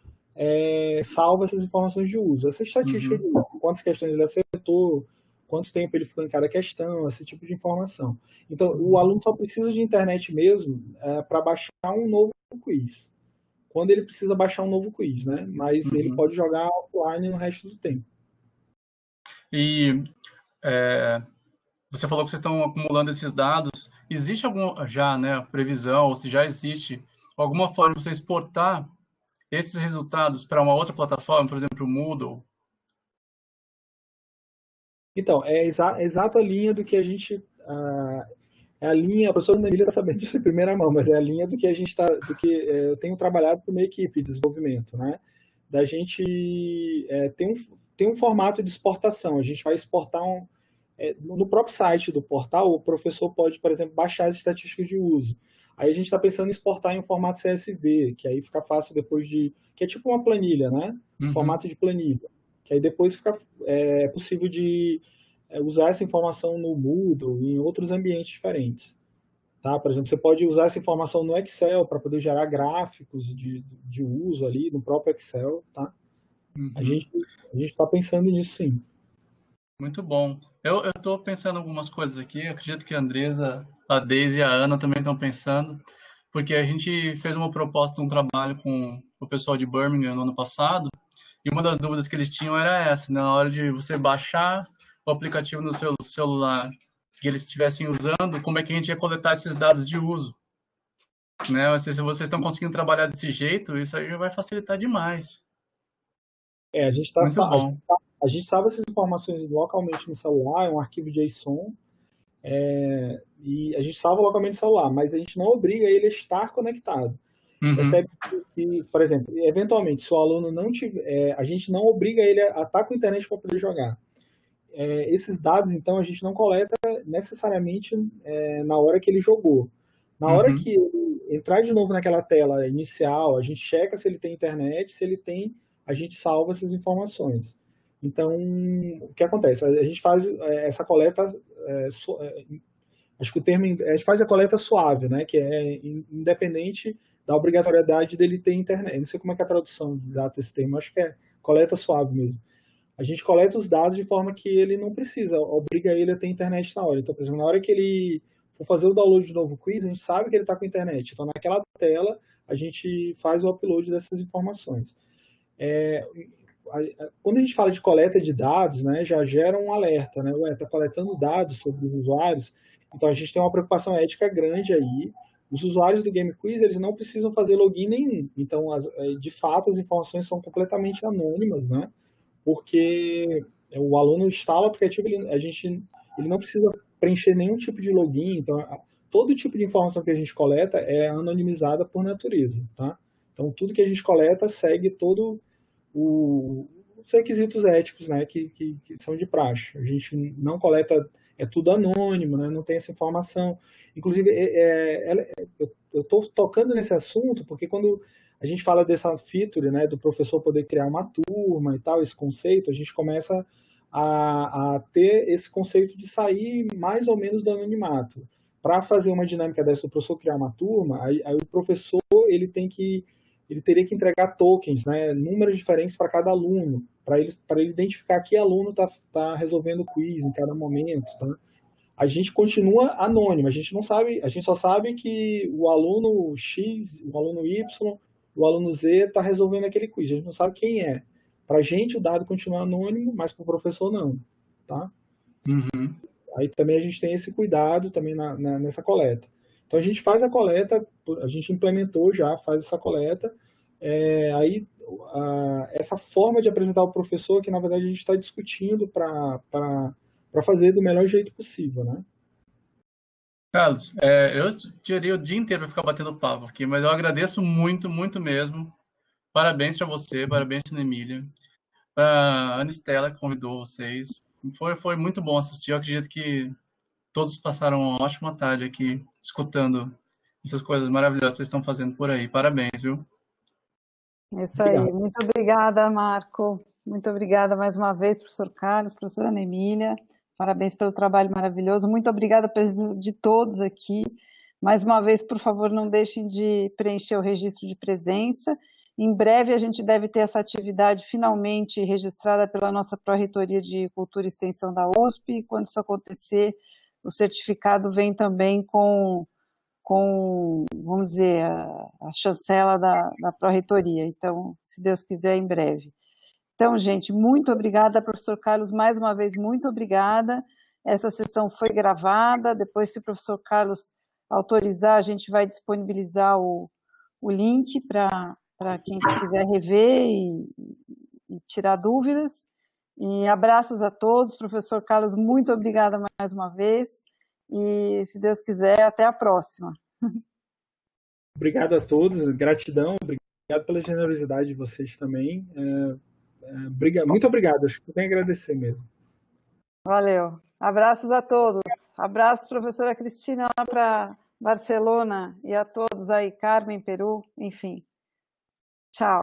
salva essas informações de uso. Essa estatística de quantas questões ele acertou, quanto tempo ele ficou em cada questão, esse tipo de informação. Então, o aluno só precisa de internet mesmo para baixar um novo quiz. Quando ele precisa baixar um novo quiz, né? Mas ele pode jogar offline no resto do tempo. E você falou que vocês estão acumulando esses dados. Existe alguma já, né, previsão, ou se já existe alguma forma de você exportar esses resultados para uma outra plataforma, por exemplo, o Moodle? Então, é exato a linha do que a gente. É a linha, a professora Emília está sabendo disso em primeira mão, mas é a linha do que a gente está, eu tenho trabalhado com a minha equipe de desenvolvimento, né? Da gente tem um formato de exportação. A gente vai exportar no próprio site do portal, o professor pode, por exemplo, baixar as estatísticas de uso. Aí a gente está pensando em exportar em um formato CSV, que aí fica fácil depois que é tipo uma planilha, né? Formato de planilha. Que aí depois fica possível de usar essa informação no Moodle e em outros ambientes diferentes. Tá? Por exemplo, você pode usar essa informação no Excel para poder gerar gráficos de uso ali no próprio Excel. Tá? A gente está pensando nisso, sim. Muito bom. Eu estou pensando em algumas coisas aqui. Eu acredito que a Andresa, a Deise e a Ana também estão pensando, porque a gente fez uma proposta, um trabalho com o pessoal de Birmingham no ano passado, e uma das dúvidas que eles tinham era essa, né? Na hora de você baixar o aplicativo no seu celular que eles estivessem usando, como é que a gente ia coletar esses dados de uso? Né? Se vocês estão conseguindo trabalhar desse jeito, isso aí vai facilitar demais. A gente salva essas informações localmente no celular, é um arquivo JSON, e a gente salva localmente no celular, mas a gente não obriga ele a estar conectado. Percebe que, por exemplo, eventualmente, se o aluno não tiver, a gente não obriga ele a estar com a internet para poder jogar. Esses dados, então, a gente não coleta necessariamente na hora que ele jogou. Na hora que ele entrar de novo naquela tela inicial, a gente checa se ele tem internet, se ele tem, a gente salva essas informações. Então, o que acontece? A gente faz essa coleta, acho que o termo, a gente faz a coleta suave, né? Que é independente da obrigatoriedade dele ter internet. Eu não sei como é que é a tradução exata desse termo, acho que é coleta suave mesmo. A gente coleta os dados de forma que ele não precisa, obriga ele a ter internet na hora. Então, por exemplo, na hora que ele for fazer o download de novo quiz, a gente sabe que ele está com internet. Então, naquela tela, a gente faz o upload dessas informações. Quando a gente fala de coleta de dados, né, já gera um alerta, né? Está coletando dados sobre os usuários. Então, a gente tem uma preocupação ética grande aí. Os usuários do Game Quiz, eles não precisam fazer login nenhum. Então, de fato, as informações são completamente anônimas, né? Porque o aluno instala o aplicativo, ele não precisa preencher nenhum tipo de login. Então, todo tipo de informação que a gente coleta é anonimizada por natureza, tá? Então, tudo que a gente coleta segue todo os requisitos éticos, né, que são de praxe. A gente não coleta, é tudo anônimo, né, não tem essa informação. Inclusive, eu estou tocando nesse assunto porque quando a gente fala dessa feature, né, do professor poder criar uma turma e tal, esse conceito, a gente começa a ter esse conceito de sair mais ou menos do anonimato. Para fazer uma dinâmica dessa, do professor criar uma turma, aí o professor ele teria que entregar tokens, né, números diferentes para cada aluno, para ele identificar que aluno está resolvendo o quiz em cada momento, tá? A gente continua anônimo, a gente não sabe, a gente só sabe que o aluno X, o aluno Y, o aluno Z está resolvendo aquele quiz, a gente não sabe quem é. Para a gente o dado continua anônimo, mas para o professor não, tá? Aí também a gente tem esse cuidado também nessa coleta. Então a gente faz a coleta, a gente implementou já, faz essa coleta, essa forma de apresentar o professor que na verdade a gente está discutindo para fazer do melhor jeito possível, né? Carlos, eu teria o dia inteiro para ficar batendo papo aqui, mas eu agradeço muito, muito mesmo. Parabéns para você, parabéns para a Emília, para a Ana Estela que convidou vocês. Foi muito bom assistir, eu acredito que todos passaram uma ótima tarde aqui, escutando essas coisas maravilhosas que vocês estão fazendo por aí. Parabéns, viu? Isso aí. Obrigado. Muito obrigada, Marco. Muito obrigada mais uma vez, professor Carlos, professora Ana Emília. Parabéns pelo trabalho maravilhoso. Muito obrigada a presença de todos aqui. Mais uma vez, por favor, não deixem de preencher o registro de presença. Em breve, a gente deve ter essa atividade finalmente registrada pela nossa Pró-Reitoria de Cultura e Extensão da USP. E quando isso acontecer, o certificado vem também com vamos dizer, a chancela da Pró-Reitoria. Então, se Deus quiser, em breve. Então, gente, muito obrigada, professor Carlos, mais uma vez, muito obrigada. Essa sessão foi gravada, depois, se o professor Carlos autorizar, a gente vai disponibilizar o link para quem quiser rever e tirar dúvidas. E abraços a todos. Professor Carlos, muito obrigada mais uma vez. E, se Deus quiser, até a próxima. Obrigado a todos, gratidão, obrigado pela generosidade de vocês também. Muito obrigado, acho que eu tenho a agradecer mesmo. Valeu. Abraços a todos. Abraços, professora Cristina, lá para Barcelona, e a todos aí, Carmen, Peru, enfim. Tchau.